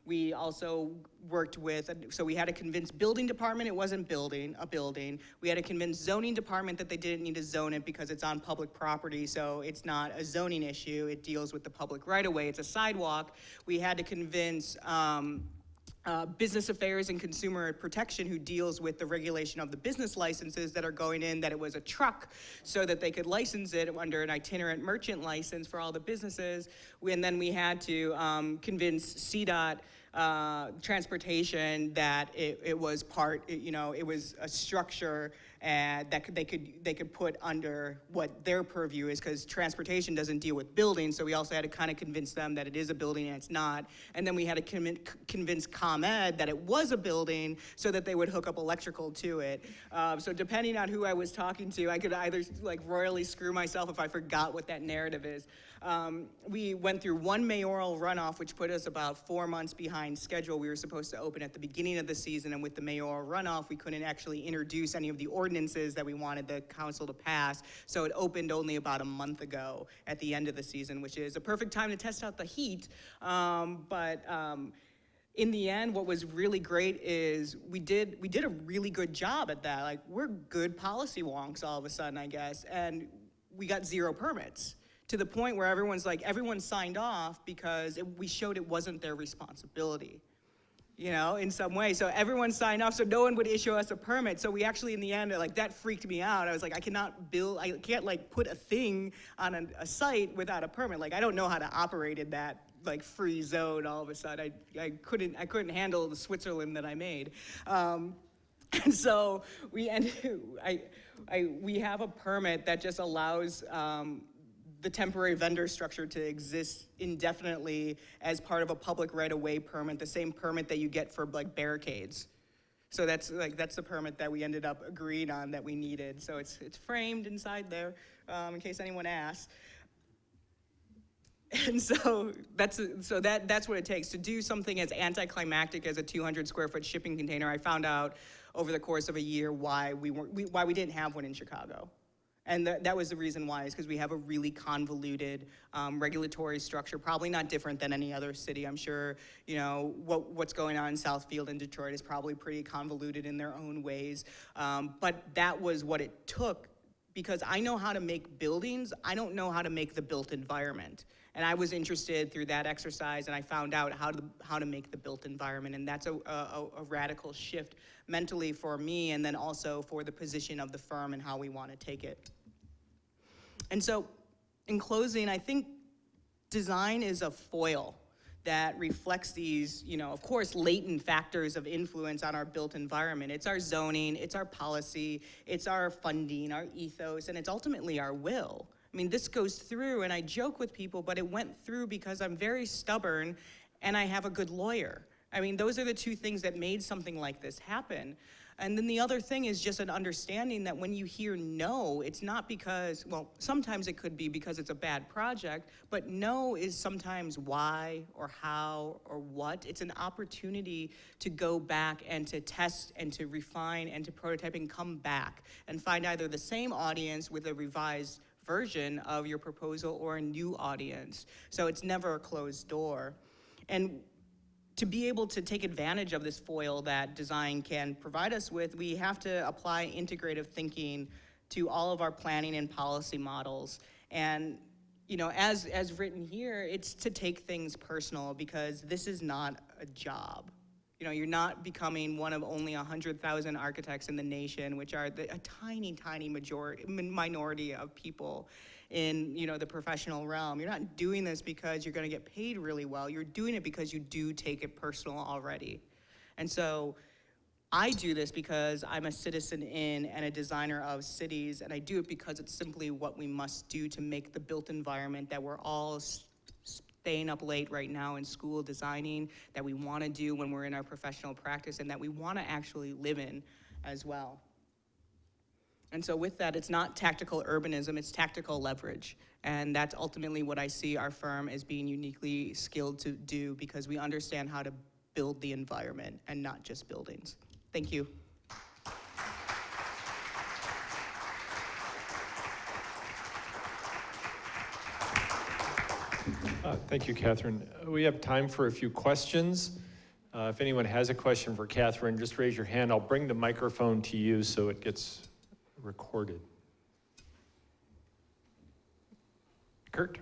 [SPEAKER 2] We also worked with, so we had to convince building department it wasn't a building. We had to convince zoning department that they didn't need to zone it because it's on public property, so it's not a zoning issue. It deals with the public right-of-way. It's a sidewalk. We had to convince Business Affairs and Consumer Protection, who deals with the regulation of the business licenses that are going in, that it was a truck, so that they could license it under an itinerant merchant license for all the businesses. And then we had to convince CDOT transportation that it was it was a structure that they could put under what their purview is, because transportation doesn't deal with buildings. So we also had to kind of convince them that it is a building and it's not. And then we had to convince ComEd that it was a building, so that they would hook up electrical to it. So depending on who I was talking to, I could either like royally screw myself if I forgot what that narrative is. We went through one mayoral runoff, which put us about 4 months behind schedule. We were supposed to open at the beginning of the season, and with the mayoral runoff, we couldn't actually introduce any of the ordinances that we wanted the council to pass. So it opened only about a month ago at the end of the season, which is a perfect time to test out the heat. In the end, what was really great is we did a really good job at that. Like, we're good policy wonks all of a sudden, I guess, and we got 0 permits, to the point where everyone signed off because we showed it wasn't their responsibility, in some way. So everyone signed off, so no one would issue us a permit. So we actually, in the end, that freaked me out. I was like, I can't put a thing on a site without a permit. Like, I don't know how to operate in that free zone all of a sudden. I couldn't handle the Switzerland that I made. And so we have a permit that just allows the temporary vendor structure to exist indefinitely as part of a public right-of-way permit, the same permit that you get for barricades. So that's the permit that we ended up agreeing on that we needed. So it's framed inside there, in case anyone asks. And so that's what it takes to do something as anticlimactic as a 200 square foot shipping container. I found out over the course of a year why we didn't have one in Chicago. And that was the reason why, is because we have a really convoluted regulatory structure, probably not different than any other city. I'm sure, what's going on in Southfield and Detroit is probably pretty convoluted in their own ways. But that was what it took, because I know how to make buildings. I don't know how to make the built environment. And I was interested through that exercise, and I found out how to make the built environment. And that's a radical shift mentally for me, and then also for the position of the firm and how we want to take it. And so, in closing, I think design is a foil that reflects these, of course, latent factors of influence on our built environment. It's our zoning, it's our policy, it's our funding, our ethos, and it's ultimately our will. I mean, this goes through, and I joke with people, but it went through because I'm very stubborn and I have a good lawyer. I mean, those are the two things that made something like this happen. And then the other thing is just an understanding that when you hear no, it's not because, well, sometimes it could be because it's a bad project, but no is sometimes why or how or what. It's an opportunity to go back and to test and to refine and to prototype and come back and find either the same audience with a revised version of your proposal or a new audience. So it's never a closed door. And to be able to take advantage of this foil that design can provide us with, we have to apply integrative thinking to all of our planning and policy models. And as written here, it's to take things personal, because this is not a job. You're not becoming one of only 100,000 architects in the nation, which are a tiny, tiny minority of people in the professional realm. You're not doing this because you're going to get paid really well. You're doing it because you do take it personal already. And so I do this because I'm a citizen in and a designer of cities, and I do it because it's simply what we must do to make the built environment that we're all staying up late right now in school designing, that we want to do when we're in our professional practice, and that we want to actually live in as well. And so with that, it's not tactical urbanism, it's tactical leverage. And that's ultimately what I see our firm as being uniquely skilled to do, because we understand how to build the environment and not just buildings. Thank you.
[SPEAKER 1] Thank you, Katherine. We have time for a few questions. If anyone has a question for Katherine, just raise your hand. I'll bring the microphone to you so it gets recorded. Kurt?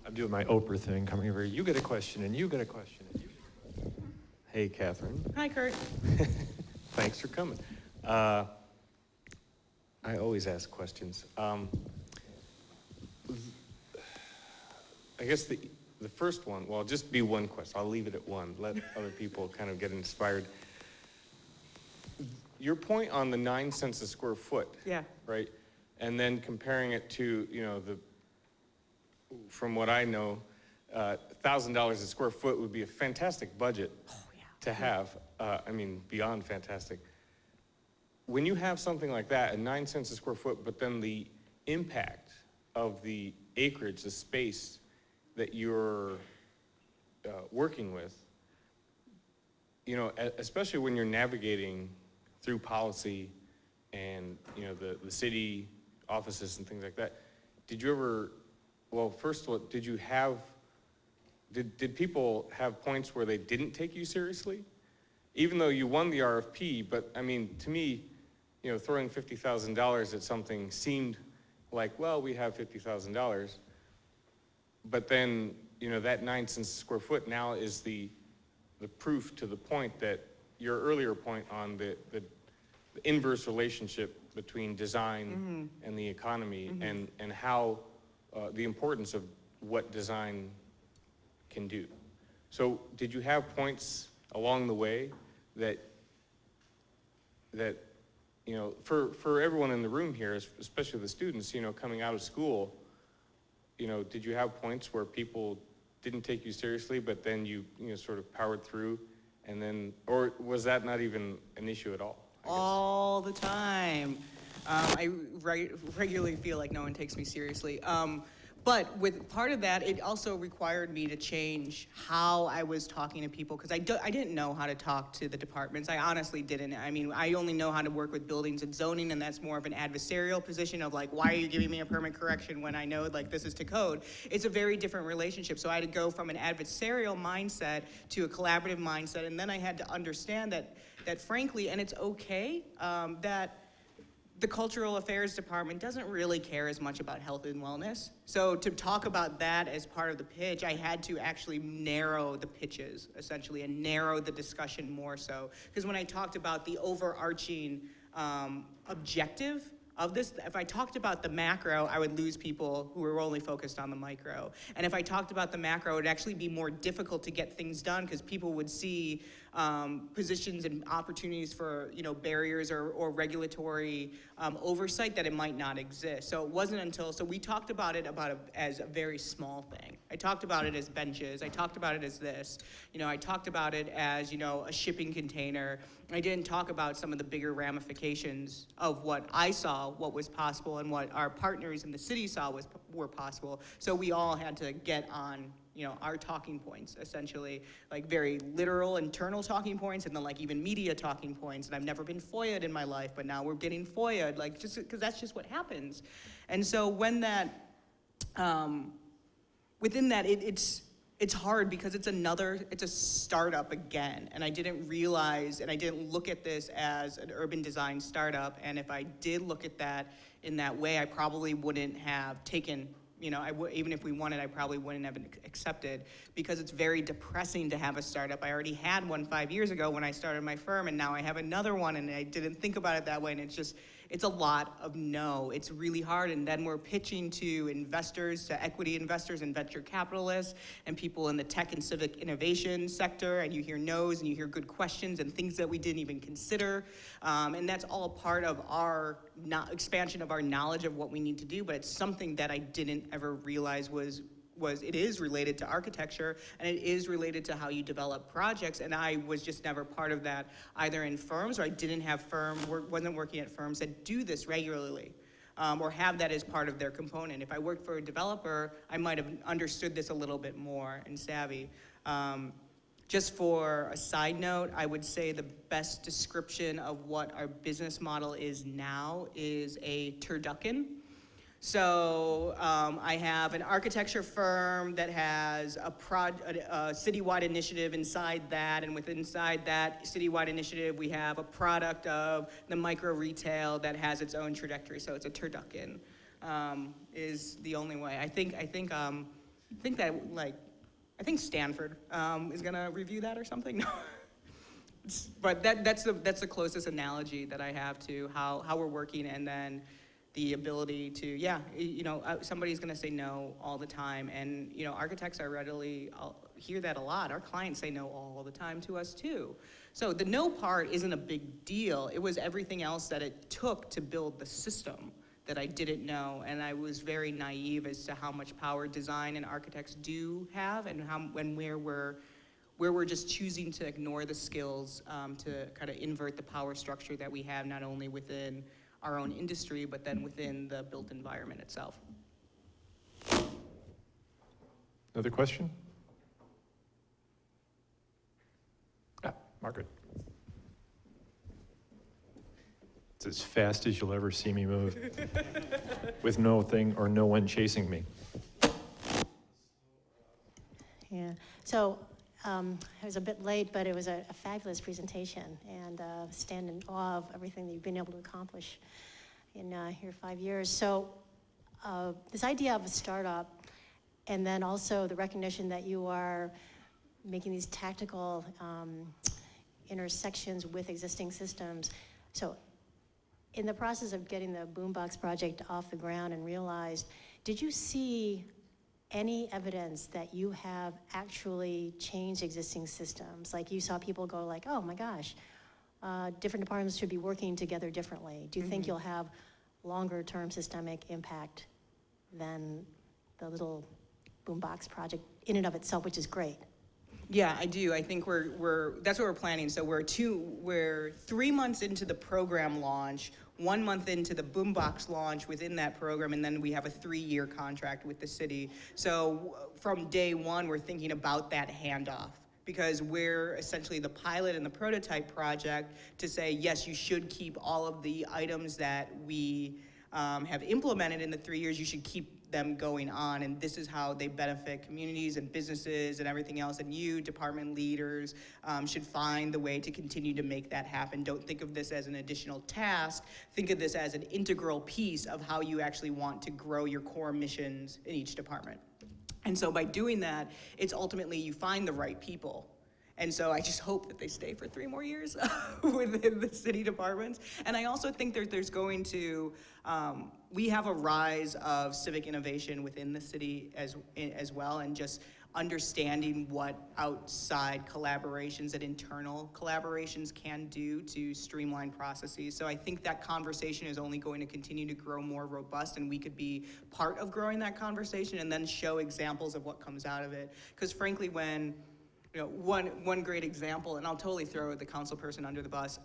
[SPEAKER 1] I'm doing my Oprah thing, coming over here. You get a question, and you get a question. And you get a question.
[SPEAKER 3] Hey, Katherine.
[SPEAKER 2] Hi, Kurt.
[SPEAKER 3] Thanks for coming. I always ask questions. I guess the first one, well, just be one question. I'll leave it at one. Let other people kind of get inspired. Your point on the 9 cents a square foot.
[SPEAKER 2] Yeah.
[SPEAKER 3] Right? And then comparing it to, from what I know, $1,000 a square foot would be a fantastic budget to have. Beyond fantastic. When you have something like that, at 9 cents a square foot, but then the impact of the acreage, the space that you're working with, you know, especially when you're navigating through policy and, you know, the city offices and things like that, did you ever, well, first of all, did people have points where they didn't take you seriously? Even though you won the RFP, but I mean, to me, you know, throwing $50,000 at something seemed like, well, we have $50,000. But then, you know, that 9 cents a square foot now is the proof to the point that your earlier point on the inverse relationship between design and the economy, and how the importance of what design can do. So did you have points along the way that you know, for everyone in the room here, especially the students, you know, coming out of school, you know, did you have points where people didn't take you seriously, but then you know, sort of powered through, and then, or was that not even an issue at all? I guess?
[SPEAKER 2] All the time. I regularly feel like no one takes me seriously. But with part of that, it also required me to change how I was talking to people, because I didn't know how to talk to the departments. I honestly didn't. I mean, I only know how to work with buildings and zoning, and that's more of an adversarial position of like, why are you giving me a permit correction when I know like this is to code? It's a very different relationship. So I had to go from an adversarial mindset to a collaborative mindset, and then I had to understand that frankly, and it's okay, that the Cultural Affairs Department doesn't really care as much about health and wellness. So to talk about that as part of the pitch, I had to actually narrow the pitches, essentially, and narrow the discussion more so. Because when I talked about the overarching objective of this, if I talked about the macro, I would lose people who were only focused on the micro. And if I talked about the macro, it would actually be more difficult to get things done, because people would see positions and opportunities for, you know, barriers or regulatory oversight that it might not exist. So it wasn't until, so we talked about it as a very small thing. I talked about it as benches. I talked about it as this. You know, I talked about it as, you know, a shipping container. I didn't talk about some of the bigger ramifications of what I saw, what was possible, and what our partners in the city saw were possible. So we all had to get on, you know, our talking points, essentially, like very literal internal talking points, and then like even media talking points. And I've never been FOIA'd in my life, but now we're getting FOIA'd, like, just because that's just what happens. And so when that, within that, it's hard, because it's a startup again. And I didn't realize, and I didn't look at this as an urban design startup. And if I did look at that in that way, I probably wouldn't have taken, you know, even if we won it, I probably wouldn't have accepted, because it's very depressing to have a startup. I already had one 5 years ago when I started my firm, and now I have another one, and I didn't think about it that way, and it's a lot of no. It's really hard, and then we're pitching to investors, to equity investors and venture capitalists, and people in the tech and civic innovation sector, and you hear no's, and you hear good questions, and things that we didn't even consider, and that's all part of our expansion of our knowledge of what we need to do, but it's something that I didn't ever realize was it is related to architecture, and it is related to how you develop projects, and I was just never part of that, either in firms, or I didn't have wasn't working at firms that do this regularly, or have that as part of their component. If I worked for a developer, I might have understood this a little bit more and savvy. Just for a side note, I would say the best description of what our business model is now is a turducken. So I have an architecture firm that has a citywide initiative inside that, and inside that citywide initiative, we have a product of the micro retail that has its own trajectory. So it's a turducken, is the only way. I think Stanford is gonna review that or something. No. But that's the closest analogy that I have to how we're working, and then the ability to, you know, somebody's gonna say no all the time, and, you know, architects I'll hear that a lot. Our clients say no all the time to us too. So the no part isn't a big deal. It was everything else that it took to build the system that I didn't know, and I was very naive as to how much power design and architects do have, and where we're just choosing to ignore the skills to kind of invert the power structure that we have, not only within our own industry, but then within the built environment itself.
[SPEAKER 1] Another question? Margaret. It's as fast as you'll ever see me move, with no thing or no one chasing me.
[SPEAKER 4] Yeah, so I was a bit late, but it was a fabulous presentation, and stand in awe of everything that you've been able to accomplish in your 5 years. So this idea of a startup, and then also the recognition that you are making these tactical intersections with existing systems. So in the process of getting the Boombox project off the ground and realized, did you see any evidence that you have actually changed existing systems? Like you saw people go like, oh my gosh, different departments should be working together differently. Do you think you'll have longer term systemic impact than the little Boombox project in and of itself, which is great?
[SPEAKER 2] Yeah, I do. I think that's what we're planning. So we're 3 months into the program launch, 1 month into the Boombox launch within that program, and then we have a 3-year contract with the city. So from day one, we're thinking about that handoff, because we're essentially the pilot and the prototype project to say, yes, you should keep all of the items that we have implemented in the 3 years, you should keep them going on, and this is how they benefit communities and businesses and everything else, and you, department leaders, should find the way to continue to make that happen. Don't think of this as an additional task, think of this as an integral piece of how you actually want to grow your core missions in each department. And so by doing that, it's ultimately you find the right people. And so I just hope that they stay for 3 more years within the city departments. And I also think that there's going to, we have a rise of civic innovation within the city as well, and just understanding what outside collaborations and internal collaborations can do to streamline processes. So I think that conversation is only going to continue to grow more robust, and we could be part of growing that conversation and then show examples of what comes out of it. Because frankly, when one great example, and I'll totally throw the council person under the bus.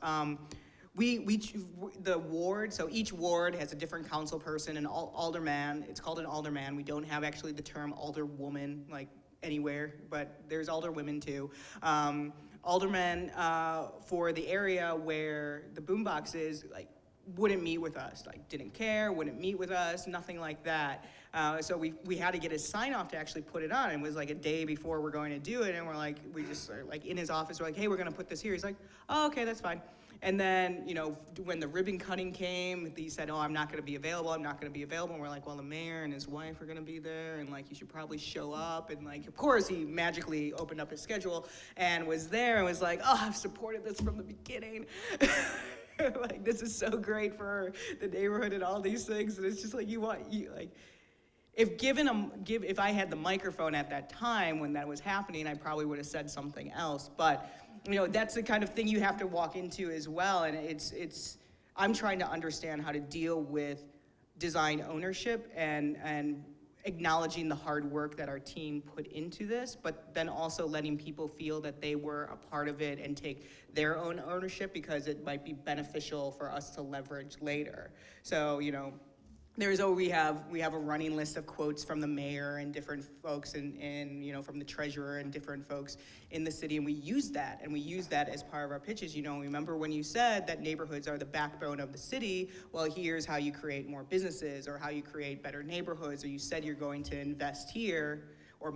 [SPEAKER 2] The ward, so each ward has a different council person, an alderman. It's called an alderman. We don't have actually the term alderwoman like anywhere, but there's alderwomen too. Aldermen for the area where the Boombox is, like, wouldn't meet with us, like didn't care, wouldn't meet with us, nothing like that. So we had to get his sign off to actually put it on. It was like a day before we're going to do it, and we're like, we just are like in his office, we're like, hey, we're gonna put this here. He's like, oh, okay, that's fine. And then, when the ribbon cutting came, he said, oh, I'm not gonna be available, I'm not gonna be available. And we're like, well, the mayor and his wife are gonna be there, and like, you should probably show up. And like, of course, he magically opened up his schedule and was there and was like, oh, I've supported this from the beginning. Like, this is so great for the neighborhood and all these things. And it's just like, if I had the microphone at that time when that was happening, I probably would have said something else. But that's the kind of thing you have to walk into as well. And I'm trying to understand how to deal with design ownership and acknowledging the hard work that our team put into this, but then also letting people feel that they were a part of it and take their own ownership, because it might be beneficial for us to leverage later. So, we have a running list of quotes from the mayor and different folks and from the treasurer and different folks in the city, and we use that as part of our pitches. Remember when you said that neighborhoods are the backbone of the city? Well, here's how you create more businesses, or how you create better neighborhoods, or you said you're going to invest here, or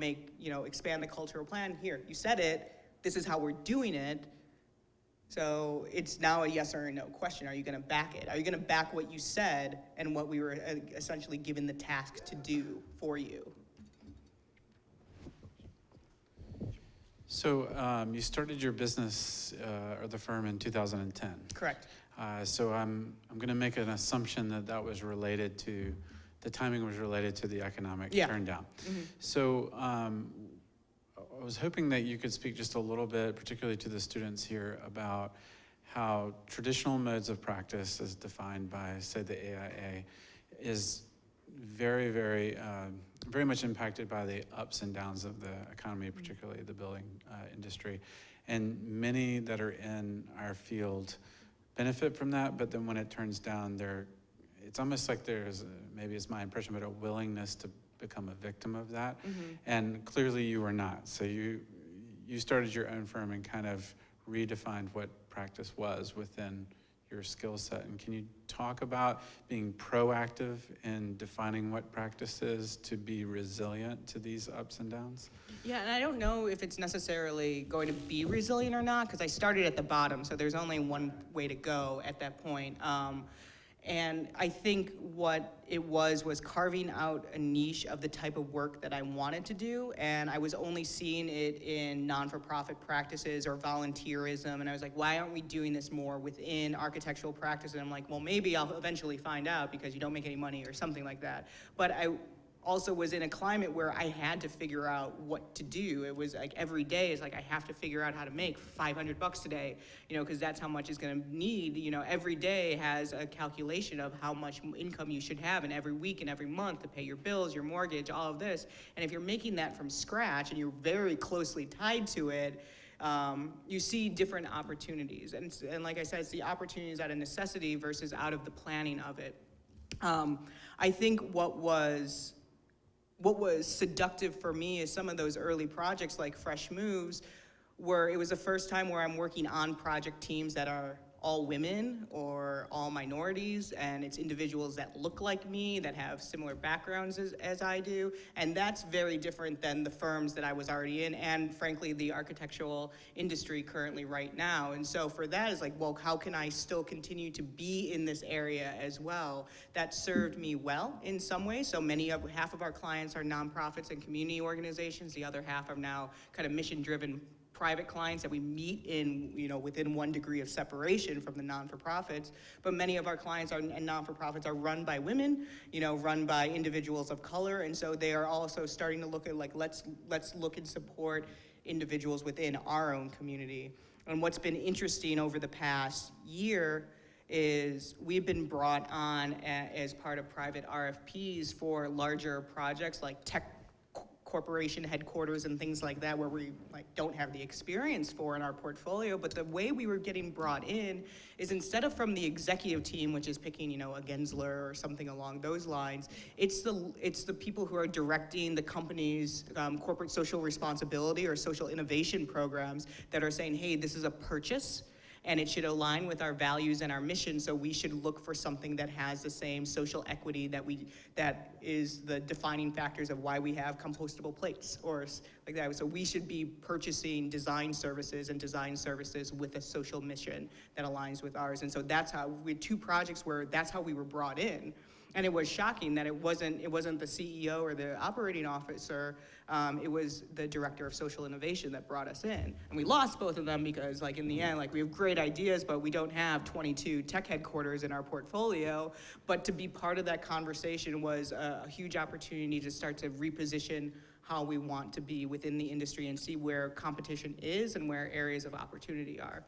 [SPEAKER 2] expand the cultural plan here. You said it, this is how we're doing it. So it's now a yes or a no question. Are you going to back it? Are you going to back what you said and what we were essentially given the task to do for you?
[SPEAKER 5] So you started your business or the firm in 2010.
[SPEAKER 2] Correct.
[SPEAKER 5] So I'm going to make an assumption that was related to, the timing was related to the economic turndown. Mm-hmm. So I was hoping that you could speak just a little bit, particularly to the students here, about how traditional modes of practice, as defined by, say, the AIA, is very, very, very much impacted by the ups and downs of the economy, particularly the building industry. And many that are in our field benefit from that, but then when it turns down, it's almost like there's, maybe it's my impression, but a willingness to become a victim of that. And clearly you were not. So you started your own firm and kind of redefined what practice was within your skill set. And can you talk about being proactive in defining what practice is to be resilient to these ups and downs?
[SPEAKER 2] Yeah, and I don't know if it's necessarily going to be resilient or not, because I started at the bottom, so there's only one way to go at that point. And I think what it was carving out a niche of the type of work that I wanted to do, and I was only seeing it in non-for-profit practices or volunteerism, and I was like, why aren't we doing this more within architectural practice? And I'm like, well, maybe I'll eventually find out because you don't make any money or something like that. But I also was in a climate where I had to figure out what to do. It was like every day is like, I have to figure out how to make $500 today, because that's how much it's gonna need. Every day has a calculation of how much income you should have, and every week and every month to pay your bills, your mortgage, all of this. And if you're making that from scratch and you're very closely tied to it, you see different opportunities. And like I said, it's the opportunities out of necessity versus out of the planning of it. I think what was seductive for me is some of those early projects like Fresh Moves, where it was the first time where I'm working on project teams that are all women or all minorities, and it's individuals that look like me, that have similar backgrounds as I do, and that's very different than the firms that I was already in, and frankly, the architectural industry currently right now. And so for that, it's like, well, how can I still continue to be in this area as well? That served me well in some ways. So half of our clients are nonprofits and community organizations. The other half are now kind of mission-driven private clients that we meet in, within 1 degree of separation from the non-for-profits. But many of our clients and non-for-profits are run by women, run by individuals of color. And so they are also starting to look at let's look and support individuals within our own community. And what's been interesting over the past year is we've been brought on as part of private RFPs for larger projects like tech corporation headquarters and things like that, where we don't have the experience for in our portfolio. But the way we were getting brought in is, instead of from the executive team, which is picking a Gensler or something along those lines, it's the people who are directing the company's corporate social responsibility or social innovation programs that are saying, hey, this is a purchase, and it should align with our values and our mission, so we should look for something that has the same social equity that is the defining factors of why we have compostable plates or like that. So we should be purchasing design services with a social mission that aligns with ours. And so that's how we had 2 projects where that's how we were brought in. And it was shocking that it wasn't the CEO or the operating officer, it was the director of social innovation that brought us in. And we lost both of them because in the end, we have great ideas, but we don't have 22 tech headquarters in our portfolio. But to be part of that conversation was a huge opportunity to start to reposition how we want to be within the industry and see where competition is and where areas of opportunity are.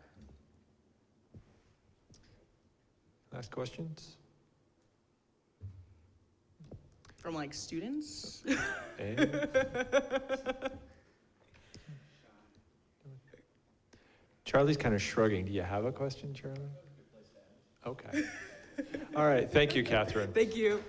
[SPEAKER 1] Last questions?
[SPEAKER 2] From students?
[SPEAKER 1] Charlie's kind of shrugging. Do you have a question, Charlie? Okay. All right. Thank you, Katherine.
[SPEAKER 2] Thank you.